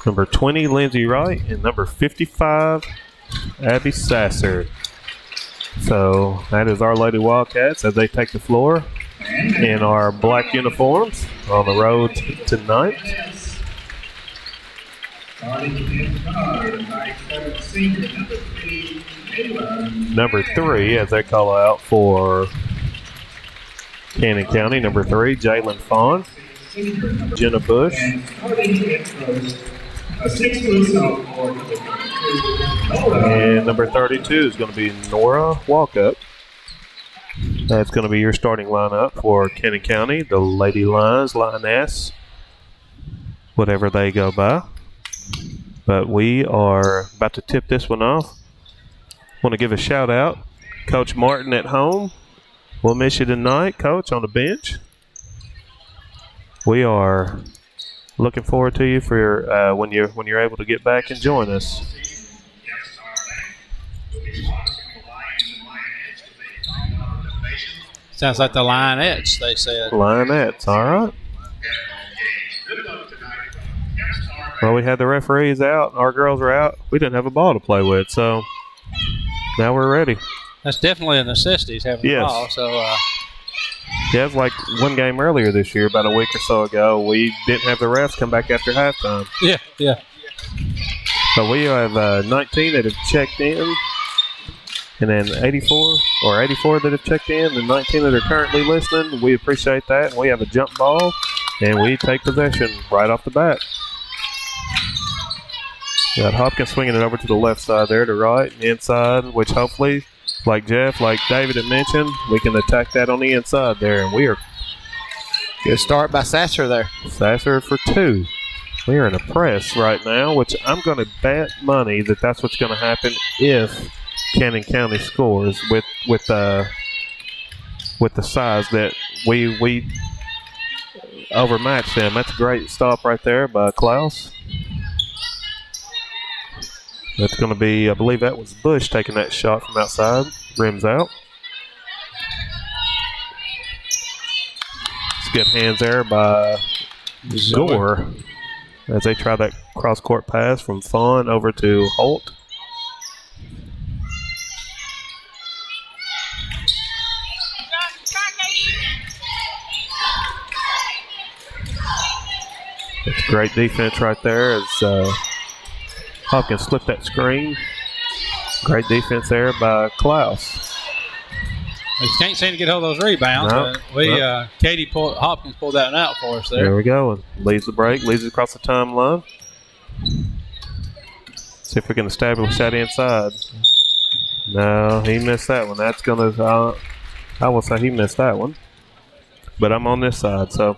Number 20, Lindsay Wright. And number 55, Abby Sasser. So that is our Lady Wildcats as they take the floor in our black uniforms on the road tonight. Number 3, as they call out for Cannon County. Number 3, Jalen Fawn. Jenna Bush. And number 32 is going to be Nora Walkup. That's going to be your starting lineup for Cannon County, the Lady Lions, Lioness, whatever they go by. But we are about to tip this one off. Want to give a shout out, Coach Martin at home. We'll miss you tonight, Coach, on the bench. We are looking forward to you for when you're able to get back and join us. Sounds like the Lionettes, they said. Lionettes, all right. Well, we had the referees out. Our girls are out. We didn't have a ball to play with, so now we're ready. That's definitely a necessity, having the ball. So, yeah, it's like one game earlier this year, about a week or so ago. We didn't have the refs come back after halftime. Yeah. But we have 19 that have checked in, and then 84 that have checked in, and 19 that are currently listening. We appreciate that. We have a jump ball, and we take possession right off the bat. Got Hopkins swinging it over to the left side there, to right, inside, which hopefully, like Jeff, like David had mentioned, we can attack that on the inside there, and we are Good start by Sasser there. Sasser for 2. We are in a press right now, which I'm going to bet money that that's what's going to happen if Cannon County scores with the size that we overmatch them. That's a great stop right there by Klaus. That's going to be, I believe that was Bush taking that shot from outside. Rims out. It's good hands there by Gore as they try that cross-court pass from Fawn over to Holt. It's great defense right there as Hopkins slipped that screen. Great defense there by Klaus. We can't seem to get hold of those rebounds. No. But Hopkins pulled that one out for us there. There we go. And leads the break, leads it across the timeline. See if we can establish that inside. No, he missed that one. That's going to, I will say he missed that one. But I'm on this side, so.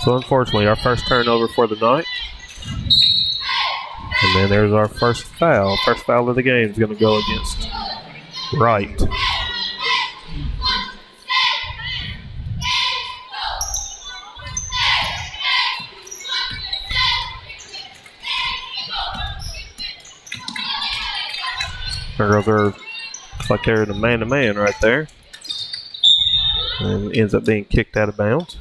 So, unfortunately, our first turnover for the night. And then there's our first foul. First foul of the game is going to go against Wright. Our girls are, looks like they're in a man-to-man right there. And ends up being kicked out of bounds.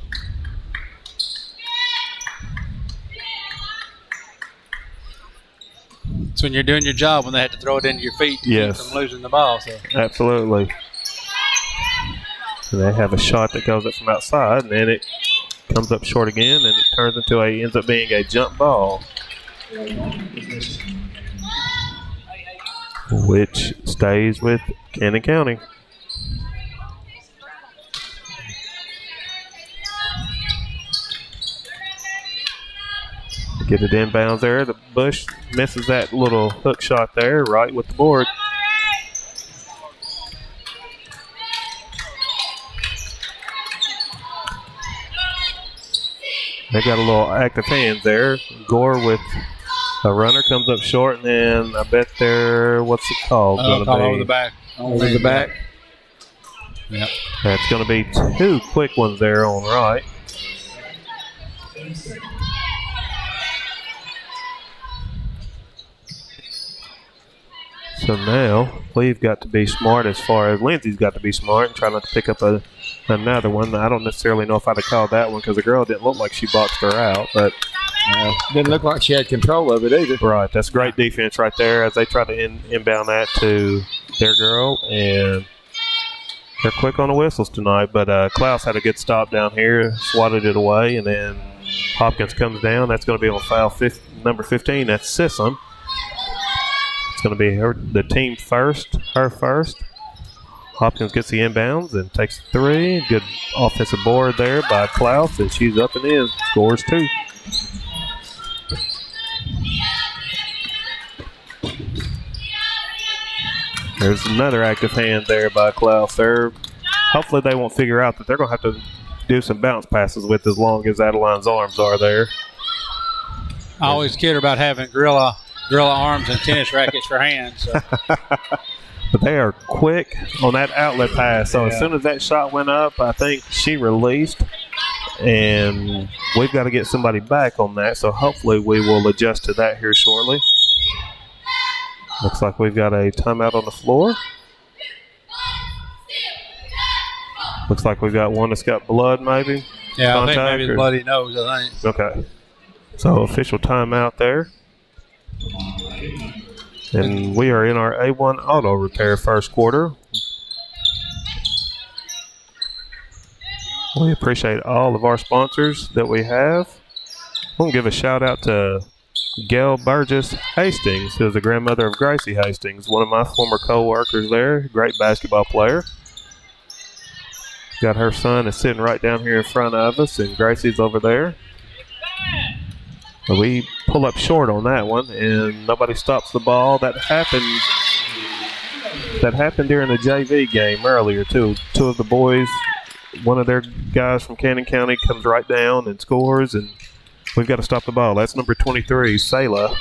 It's when you're doing your job when they have to throw it into your feet to keep from losing the ball. So. Absolutely. And they have a shot that goes up from outside, and then it comes up short again, and it turns into ends up being a jump ball, which stays with Cannon County. Get it inbounds there. The Bush misses that little hook shot there, right with the board. They got a little active hands there. Gore with a runner comes up short, and then I bet they're, what's it called? Call over the back. Over the back. Yep. That's going to be two quick ones there on right. So now we've got to be smart as far as Lindsay's got to be smart and try not to pick up another one. I don't necessarily know if I'd have called that one because the girl didn't look like she boxed her out, but didn't look like she had control of it either. Right, that's great defense right there as they try to inbound that to their girl, and they're quick on the whistles tonight. But Klaus had a good stop down here, swatted it away, and then Hopkins comes down. That's going to be on foul number 15. That's Sissom. It's going to be the team first, her first. Hopkins gets the inbounds and takes the three. Good offensive board there by Klaus, and she's up and in. Scores two. There's another active hand there by Klaus. Hopefully they won't figure out that they're going to have to do some bounce passes with as long as Adeline's arms are there. I always kid her about having gorilla arms and tennis rackets for hands. So. But they are quick on that outlet pass. So as soon as that shot went up, I think she released. And we've got to get somebody back on that. So hopefully we will adjust to that here shortly. Looks like we've got a timeout on the floor. Looks like we've got one that's got blood maybe. Yeah, I think maybe the bloody nose, I think. Okay. So official timeout there. And we are in our A1 Auto Repair first quarter. We appreciate all of our sponsors that we have. I want to give a shout out to Gail Burgess Hastings, who is the grandmother of Gracie Hastings, one of my former co-workers there, great basketball player. Got her son is sitting right down here in front of us, and Gracie's over there. We pull up short on that one, and nobody stops the ball. That happened during the JV game earlier, too. Two of the boys, one of their guys from Cannon County comes right down and scores, and we've got to stop the ball. That's number 23, Sayla,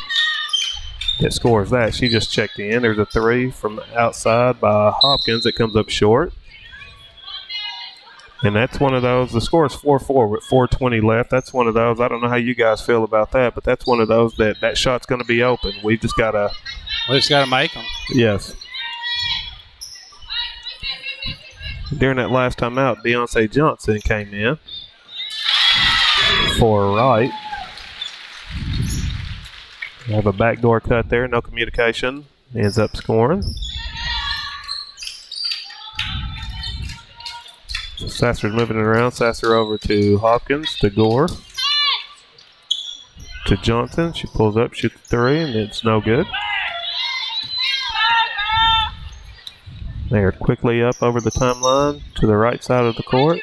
that scores that. She just checked in. There's a three from outside by Hopkins that comes up short. And that's one of those, the score is 4-4 with 4:20 left. That's one of those, I don't know how you guys feel about that, but that's one of those that shot's going to be open. We've just got to. We just got to make them. Yes. During that last time out, Beyonce Johnson came in for right. We have a backdoor cut there, no communication. Ends up scoring. Sasser's moving it around. Sasser over to Hopkins, to Gore. to Johnson. She pulls up, shoots the three, and it's no good. They are quickly up over the timeline to the right side of the court.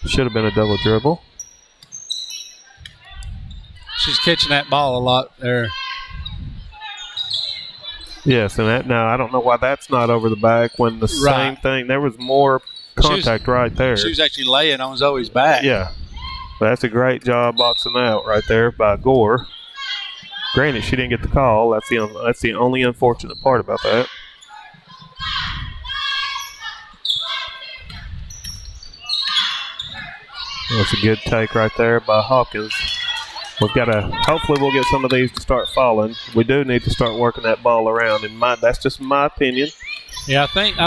Should have been a double dribble. She's catching that ball a lot there. Yes, and that now I don't know why that's not over the back when the same thing. There was more contact right there. She was actually laying on Zoe's back. Yeah. But that's a great job boxing out right there by Gore. Granted, she didn't get the call. That's the only unfortunate part about that. That's a good take right there by Hawkins. We've got to, hopefully we'll get some of these to start falling. We do need to start working that ball around. That's just my opinion. Yeah, I think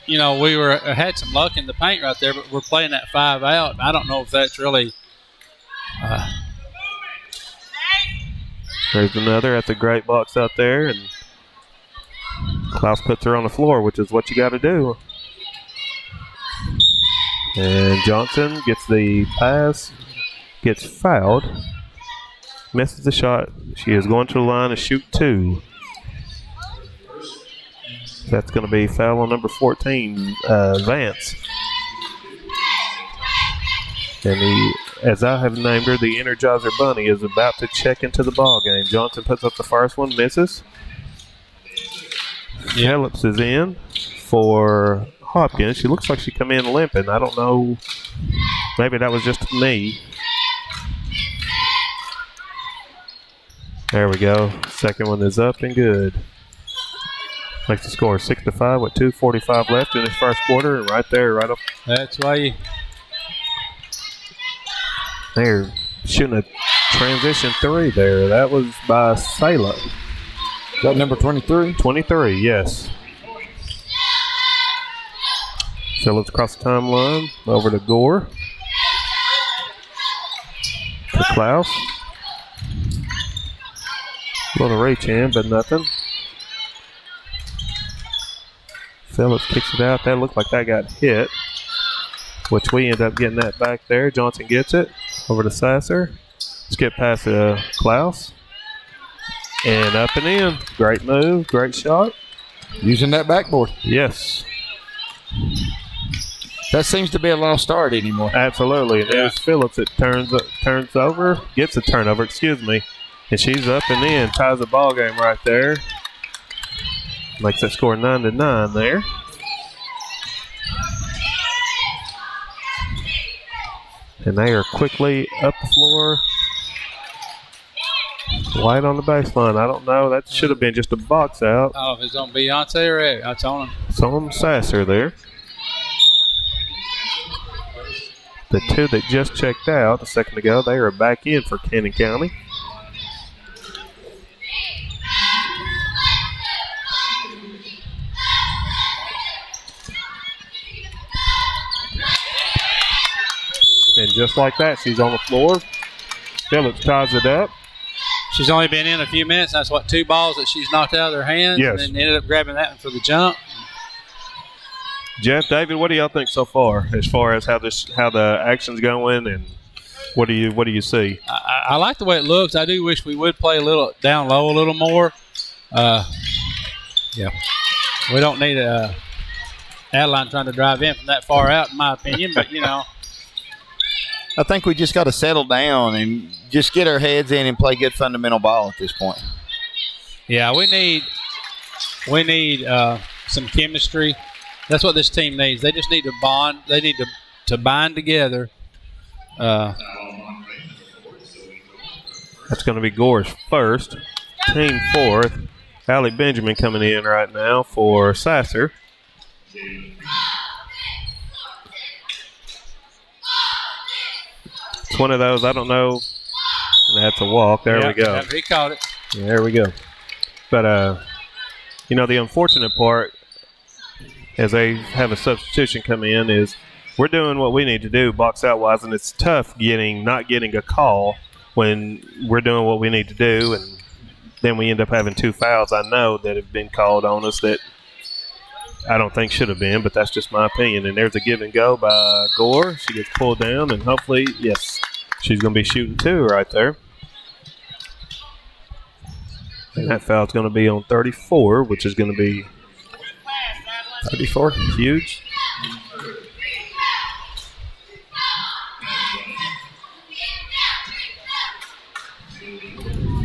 we had some luck in the paint right there, but we're playing that 5 out. I don't know if that's really. There's another. That's a great box out there, and Klaus puts her on the floor, which is what you got to do. And Johnson gets the pass, gets fouled. Misses the shot. She is going to the line to shoot 2. That's going to be foul on number 14, Vance. And as I have named her, the Energizer Bunny is about to check into the ball game. Johnson puts up the first one, misses. Phillips is in for Hopkins. She looks like she come in limping. I don't know. Maybe that was just me. There we go. Second one is up and good. Makes the score 6-5 with 2:45 left in this first quarter, and right there, right up. That's why they're shooting a transition 3 there. That was by Sayla. Is that number 23? 23, yes. Phillips across the timeline, over to Gore. To Klaus. A little reach in, but nothing. Phillips kicks it out. That looked like that got hit, which we end up getting that back there. Johnson gets it over to Sasser. Skip past Klaus. And up and in. Great move, great shot. Using that backboard. Yes. That seems to be a lost art anymore. Absolutely. And there's Phillips that gets a turnover, and she's up and in, ties the ball game right there. Makes that score 9-9 there. And they are quickly up the floor. White on the baseline. I don't know. That should have been just a box out. Oh, if it's on Beyonce or Eric, that's on him. It's on Sasser there. The 2 that just checked out a second ago, they are back in for Cannon County. And just like that, she's on the floor. Phillips ties it up. She's only been in a few minutes. That's 2 balls that she's knocked out of their hands. Yes. And then ended up grabbing that one for the jump. Jeff, David, what do y'all think so far as how the action's going, and what do you see? I like the way it looks. I do wish we would play a little down low a little more. Yeah, we don't need Adeline trying to drive in from that far out, in my opinion. But I think we just got to settle down and just get our heads in and play good fundamental ball at this point. Yeah, we need some chemistry. That's what this team needs. They just need to bond. They need to bind together. That's going to be Gore's first, team fourth. Allie Benjamin coming in right now for Sasser. It's one of those, I don't know. That's a walk. There we go. Yeah, he caught it. There we go. But, the unfortunate part, as they have a substitution come in, is we're doing what we need to do box out wise, and it's tough not getting a call when we're doing what we need to do, and then we end up having 2 fouls I know that have been called on us that I don't think should have been, but that's just my opinion. And there's a give and go by Gore. She gets pulled down, and hopefully, yes, she's going to be shooting 2 right there. And that foul's going to be on 34, which is going to be 34. Huge.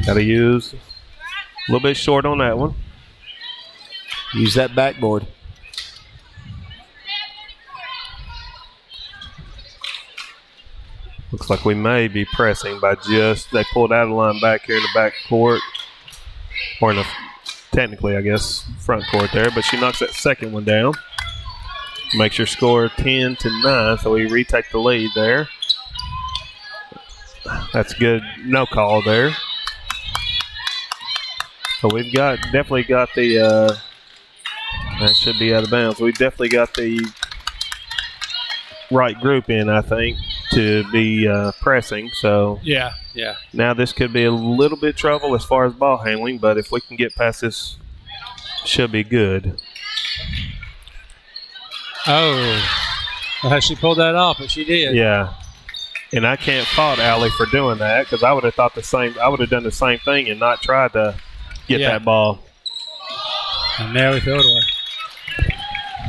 Got to use a little bit short on that one. Use that backboard. Looks like we may be pressing by they pulled out of the line back here in the back court. Or in the, technically, I guess, front court there. But she knocks that second one down. Makes your score 10-9, so we retake the lead there. That's good. No call there. So we've definitely got the, that should be out of bounds. We've definitely got the right group in, I think, to be pressing. So yeah. Now this could be a little bit trouble as far as ball handling, but if we can get past this, should be good. Oh, she pulled that off, but she did. Yeah. And I can't fault Allie for doing that because I would have thought the same. I would have done the same thing and not tried to get that ball. And now we throw it away.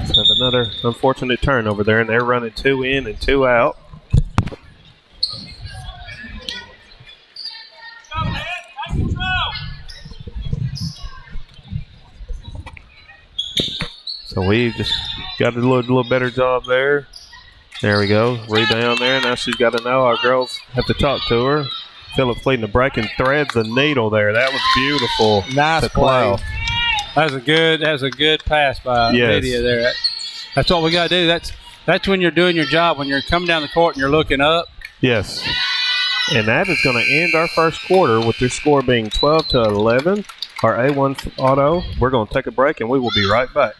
So have another unfortunate turnover there, and they're running 2 in and 2 out. So we just got a little better job there. There we go. Rebound there. Now she's got to know our girls have to talk to her. Phillips leading the break and threads the needle there. That was beautiful. Nice play. That was a good pass by Lydia there. That's what we got to do. That's when you're doing your job, when you're coming down the court and you're looking up. Yes. And that is going to end our first quarter with their score being 12-11. Our A1 Auto. We're going to take a break and we will be right back.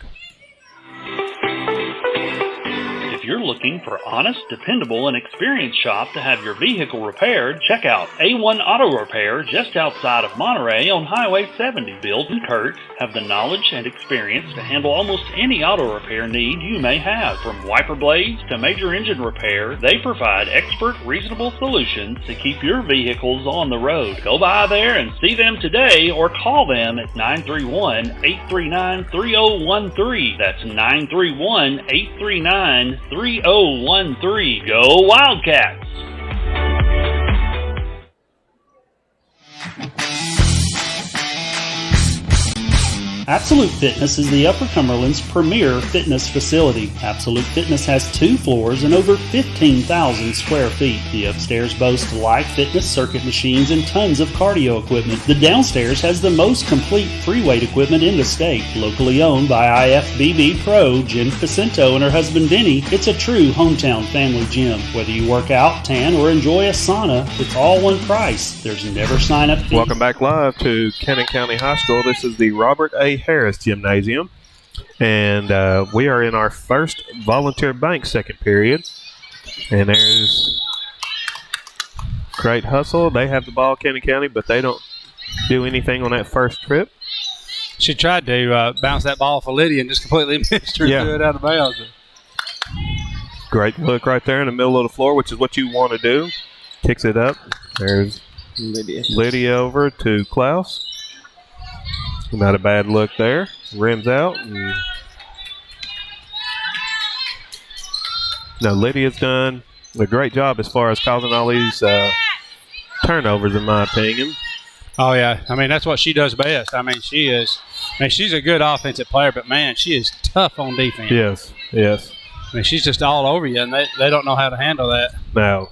If you're looking for honest, dependable, and experienced shop to have your vehicle repaired, check out A1 Auto Repair just outside of Monterey on Highway 70. Bill and Kurt have the knowledge and experience to handle almost any auto repair need you may have. From wiper blades to major engine repair, they provide expert, reasonable solutions to keep your vehicles on the road. Go by there and see them today or call them at 931-839-3013. That's 931-839-3013. Go Wildcats! Absolute Fitness is the Upper Cumberland's premier fitness facility. Absolute Fitness has 2 floors and over 15,000 square feet. The upstairs boasts live fitness circuit machines and tons of cardio equipment. The downstairs has the most complete free weight equipment in the state. Locally owned by IFBB Pro Jen Facento and her husband Denny, it's a true hometown family gym. Whether you work out, tan, or enjoy a sauna, it's all one price. There's never sign-up fee. Welcome back live to Cannon County High School. This is the Robert A. Harris Gymnasium, and we are in our first volunteer bank second period, and there's great hustle. They have the ball, Cannon County, but they don't do anything on that first trip. She tried to bounce that ball for Lydia and just completely missed her and threw it out of bounds. Great look right there in the middle of the floor, which is what you want to do. Kicks it up. There's Lydia over to Klaus. Not a bad look there. Rims out. Now Lydia's done a great job as far as causing all these turnovers, in my opinion. Oh yeah, I mean that's what she does best. I mean she's a good offensive player, but man, she is tough on defense. Yes. I mean she's just all over you, and they don't know how to handle that. No.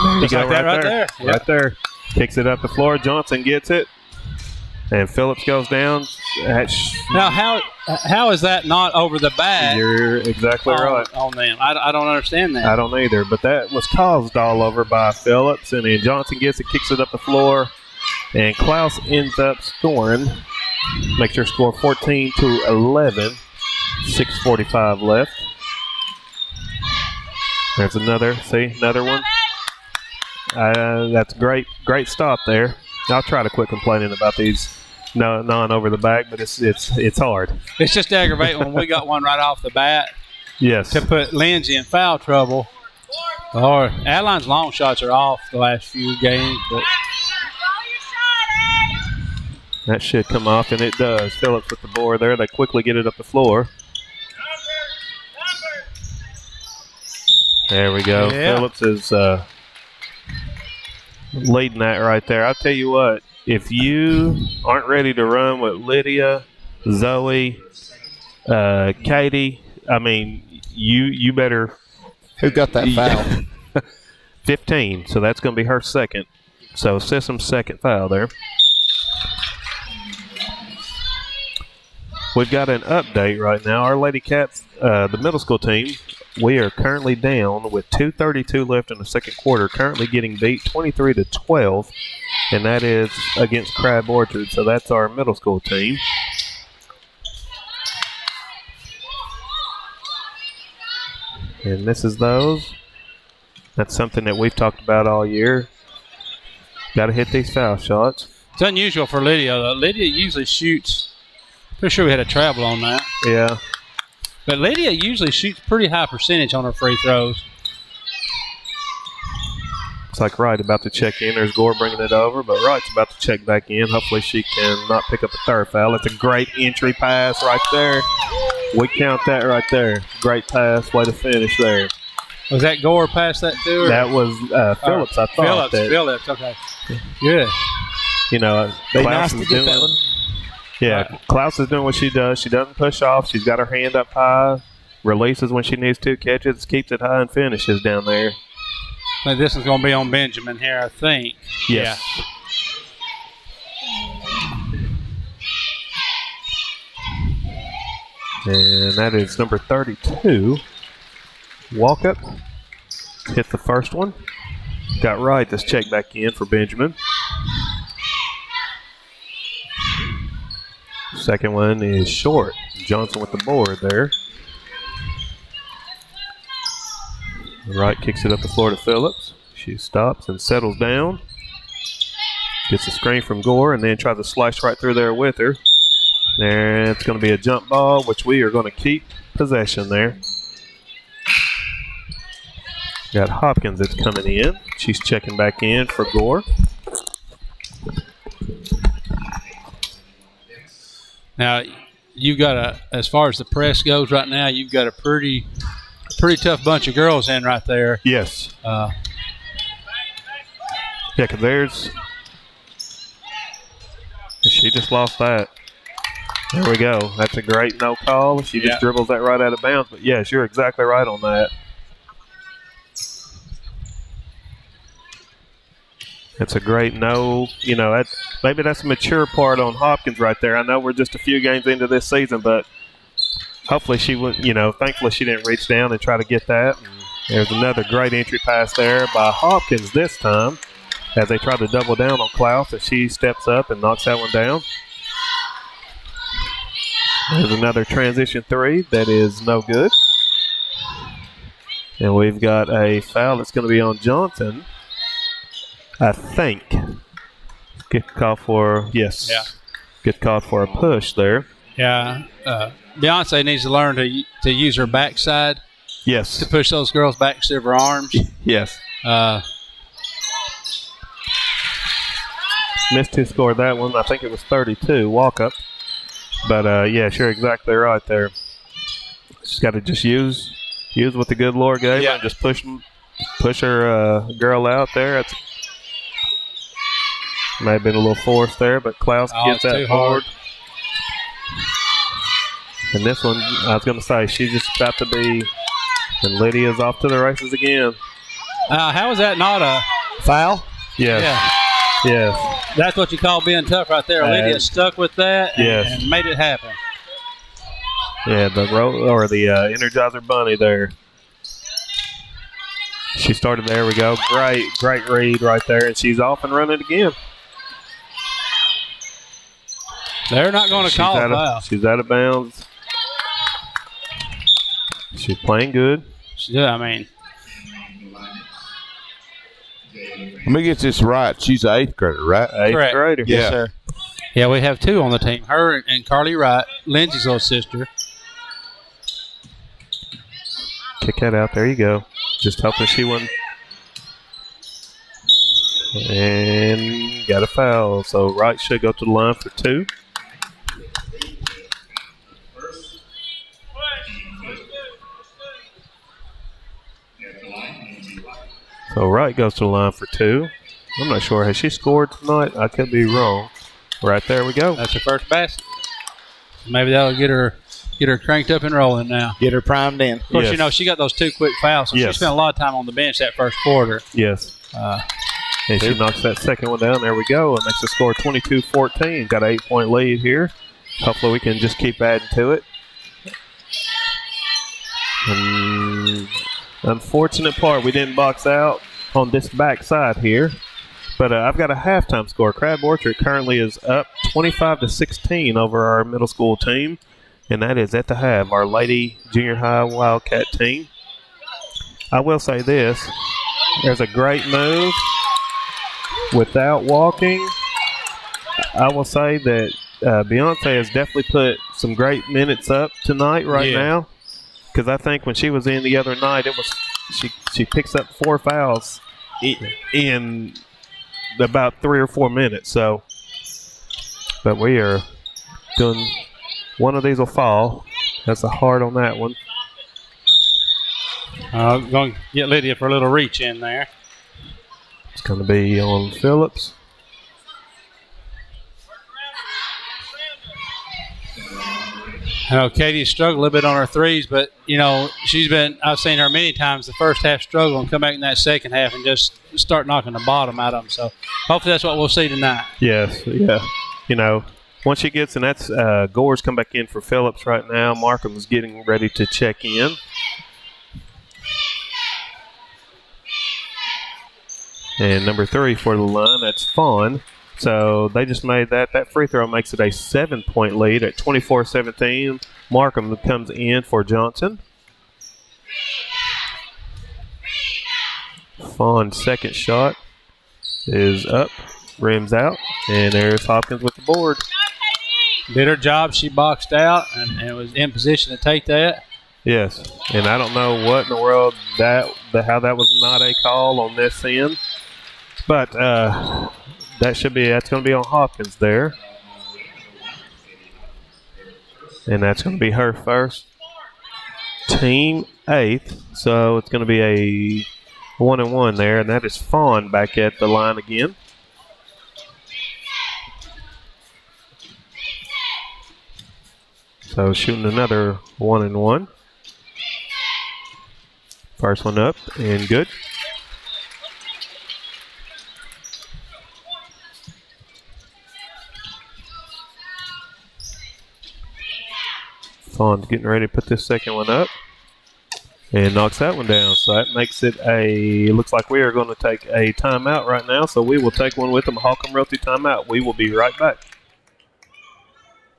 There you go, like right there. Yep. Right there. Kicks it up the floor. Johnson gets it. And Phillips goes down. Now, how is that not over the back? You're exactly right. On them. I don't understand that. I don't either. But that was caused all over by Phillips. And then Johnson gets it, kicks it up the floor. And Klaus ends up scoring. Makes her score 14-11. 6:45 left. There's another one. That's great stop there. I'll try to quit complaining about these non over the back, but it's hard. It's just aggravating when we got one right off the bat. Yes. To put Lindsay in foul trouble. Or Adeline's long shots are off the last few games, but That should come off, and it does. Phillips with the board there. They quickly get it up the floor. There we go. Yeah. Phillips is leading that right there. I'll tell you what, if you aren't ready to run with Lydia, Zoe, Katie, I mean, you better. Who got that foul? 15, so that's going to be her second. So Sissom's second foul there. We've got an update right now. Our Lady Cats, the middle school team, we are currently down with 2:32 left in the second quarter, currently getting beat 23-12, and that is against Crab Orchard. So that's our middle school team. And this is those. That's something that we've talked about all year. Got to hit these foul shots. It's unusual for Lydia, though. Lydia usually shoots. Pretty sure we had a travel on that. Yeah. But Lydia usually shoots pretty high percentage on her free throws. Looks like Wright about to check in. There's Gore bringing it over, but Wright's about to check back in. Hopefully she can not pick up a third foul. It's a great entry pass right there. We count that right there. Great pass. Way to finish there. Was that Gore past that to her? That was Phillips, I thought. Phillips, okay. Good. You know, Klaus is doing that one. Yeah, right. Klaus is doing what she does. She doesn't push off. She's got her hand up high, releases when she needs to, catches, keeps it high, and finishes down there. I think this is going to be on Benjamin here, I think. Yes. Yeah. And that is number 32. Walk up. Hit the first one. Got right. Let's check back in for Benjamin. Second one is short. Johnson with the board there. Wright kicks it up the floor to Phillips. She stops and settles down. Gets a screen from Gore and then tries to slice right through there with her. There, it's going to be a jump ball, which we are going to keep possession there. Got Hopkins that's coming in. She's checking back in for Gore. Now, you've got as far as the press goes right now, you've got a pretty tough bunch of girls in right there. Yes. Yeah, because there's. She just lost that. There we go. That's a great no call. She just dribbles that right out of bounds. But yes, you're exactly right on that. That's a great no. You know, maybe that's a mature part on Hopkins right there. I know we're just a few games into this season, but hopefully she would, thankfully she didn't reach down and try to get that. And there's another great entry pass there by Hopkins this time as they try to double down on Klaus as she steps up and knocks that one down. There's another transition three that is no good. And we've got a foul that's going to be on Johnson. I think. Get called for, yes. Yeah. Get called for a push there. Yeah. Beyonce needs to learn to use her backside. Yes. To push those girls back to their arms. Yes. Missed who scored that one. I think it was 32, walk up. But, yeah, sure, exactly right there. She's got to just use what the good Lord gave her and just push her girl out there. It's may have been a little forced there, but Klaus gets that hard. And this one, I was going to say, she's just about to be, and Lydia's off to the races again. How is that not a foul? Yes. Yeah. Yes. That's what you call being tough right there. Lydia stuck with that and made it happen. Yeah, the Energizer Bunny there. She started, there we go. Great read right there, and she's off and running again. They're not going to call a foul. She's out of bounds. She's playing good. Yeah, I mean. Let me get this right. She's an 8th grader, right? 8th grader. Yeah. Yes, sir. Yeah, we have 2 on the team. Her and Carly Wright, Lindsay's little sister. Kick that out. There you go. Just hoping she wouldn't. And got a foul. So Wright should go to the line for 2. So Wright goes to the line for 2. I'm not sure. Has she scored tonight? I could be wrong. Right there we go. That's her first basket. Maybe that'll get her cranked up and rolling now. Get her primed in. Of course, you know, she got those 2 quick fouls, so she spent a lot of time on the bench that first quarter. Yes. And she knocks that second one down. There we go. It makes the score 22-14. Got an 8-point lead here. Hopefully we can just keep adding to it. And unfortunate part, we didn't box out on this back side here. But I've got a halftime score. Crab Orchard currently is up 25-16 over our middle school team. And that is at the half, our Lady Junior High Wildcat team. I will say this. There's a great move without walking. I will say that Beyonce has definitely put some great minutes up tonight now. Because I think when she was in the other night, it was she picks up 4 fouls in about 3 or 4 minutes. So, but we are doing, one of these will fall. That's a hard on that one. Going to get Lydia for a little reach in there. It's going to be on Phillips. I know Katie struggled a little bit on her threes, but, you know, I've seen her many times the first half struggle and come back in that second half and just start knocking the bottom out of them. So hopefully that's what we'll see tonight. Yes, yeah. You know, once she gets, and that's Gore's come back in for Phillips right now. Markham's getting ready to check in. And number 3 for the line, that's Fawn. So they just made that. That free throw makes it a 7-point lead at 24-17. Markham comes in for Johnson. Fawn's second shot is up, rims out, and there's Hopkins with the board. Did her job. She boxed out and was in position to take that. Yes, and I don't know what in the world how that was not a call on this end, but that's going to be on Hopkins there. And that's going to be her first. Team 8th. So it's going to be a 1-and-1 there. And that is Fawn back at the line again. So shooting another 1-and-1. First one up and good. Fawn's getting ready to put this second one up and knocks that one down. So that makes it looks like we are going to take a timeout right now. So we will take one with them, Holcomb Realty timeout. We will be right back.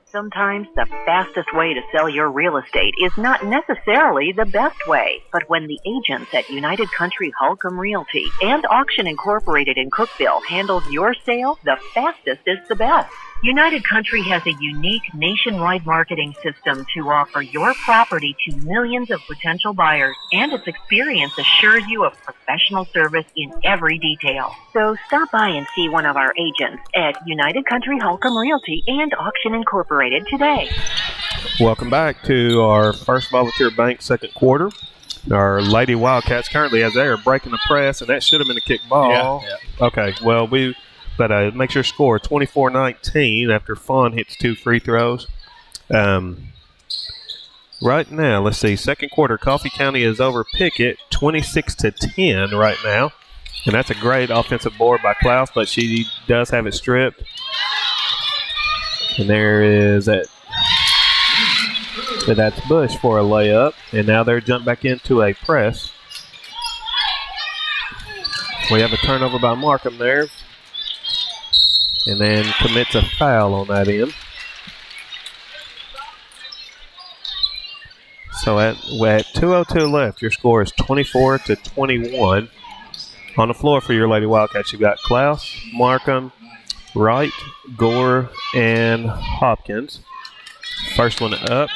Sometimes the fastest way to sell your real estate is not necessarily the best way. But when the agents at United Country Holcomb Realty and Auction Incorporated in Cookeville handles your sale, the fastest is the best. United Country has a unique nationwide marketing system to offer your property to millions of potential buyers, and its experience assures you of professional service in every detail. So stop by and see one of our agents at United Country Holcomb Realty and Auction Incorporated today. Welcome back to our first volunteer bank second quarter. Our Lady Wildcats currently, as they are breaking the press, and that should have been a kick ball. Yeah. Okay, well, But makes your score 24-19 after Fawn hits 2 free throws. Right now, let's see. Second quarter, Coffee County is over Pickett 26-10 right now. And that's a great offensive board by Klaus, but she does have it stripped. And there is that's Bush for a layup. And now they're jumped back into a press. We have a turnover by Markham there. And then commits a foul on that end. So at 2:02 left, your score is 24-21. On the floor for your Lady Wildcats, you've got Klaus, Markham, Wright, Gore, and Hopkins. First one up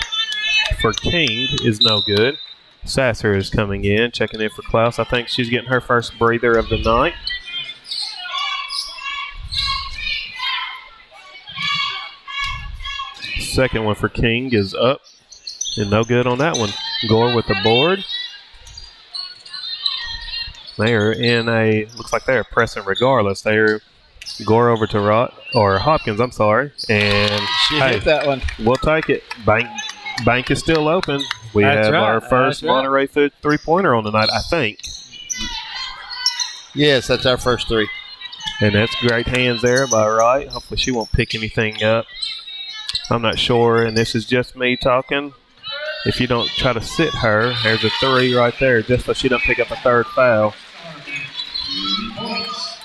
for King is no good. Sasser is coming in, checking in for Klaus. I think she's getting her first breather of the night. Second one for King is up and no good on that one. Gore with the board. They're in a, looks like they're pressing regardless. They're Gore over to Hopkins, I'm sorry. And she hit that one. We'll take it. Bank is still open. We have our first Monterey three-pointer on the night, I think. Yes, that's our first three. And that's great hands there by Wright. Hopefully she won't pick anything up. I'm not sure, and this is just me talking. If you don't try to sit her, there's a three right there, just so she don't pick up a third foul.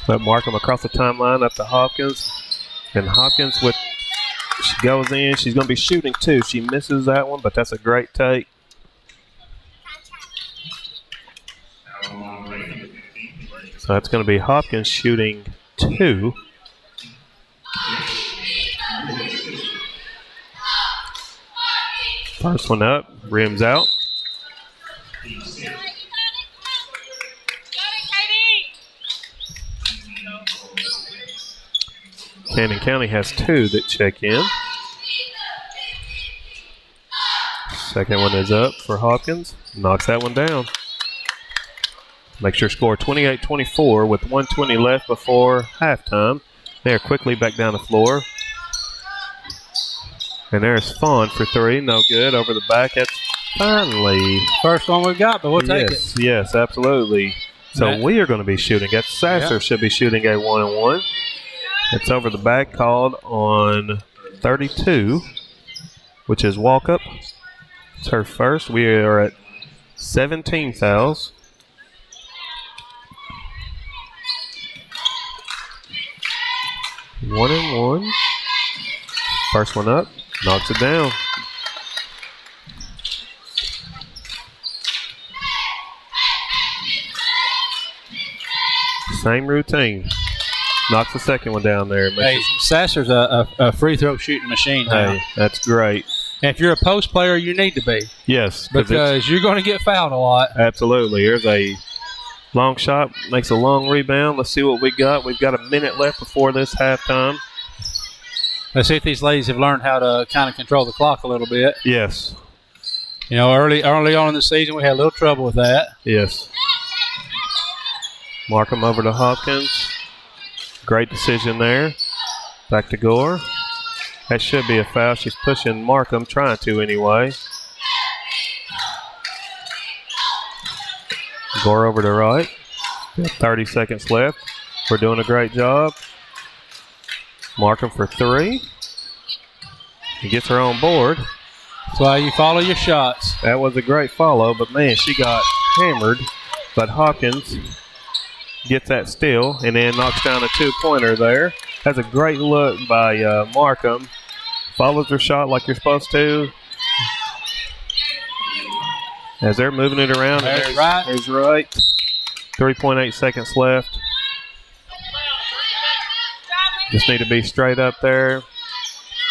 But Markham across the timeline up to Hopkins. And Hopkins she goes in. She's going to be shooting two. She misses that one, but that's a great take. So that's going to be Hopkins shooting two. First one up, rims out. Cannon County has two that check in. Second one is up for Hopkins. Knocks that one down. Makes your score 28-24 with 1:20 left before halftime. They're quickly back down the floor. And there's Fawn for three. No good. Over the back. That's finally. First one we got, but we'll take it. Yes, absolutely. So we are going to be shooting. That Sasser should be shooting a 1-and-1. It's over the back, called on 32, which is walk up. It's her first. We are at 17 fouls. One and one. First one up, knocks it down. Same routine. Knocks the second one down there. Hey, Sasser's a free throw shooting machine now. Hey, that's great. And if you're a post player, you need to be. Yes. Because you're going to get fouled a lot. Absolutely. Here's a long shot, makes a long rebound. Let's see what we got. We've got a minute left before this halftime. Let's see if these ladies have learned how to kind of control the clock a little bit. Yes. You know, early on in the season, we had a little trouble with that. Yes. Markham over to Hopkins. Great decision there. Back to Gore. That should be a foul. She's pushing Markham, trying to anyway. Gore over to right. 30 seconds left. We're doing a great job. Markham for three. He gets her on board. That's why you follow your shots. That was a great follow, but man, she got hammered. But Hopkins gets that steal and then knocks down a two-pointer there. That's a great look by Markham. Follows her shot like you're supposed to. As they're moving it around. There's right. There's right. 3.8 seconds left. Just need to be straight up there.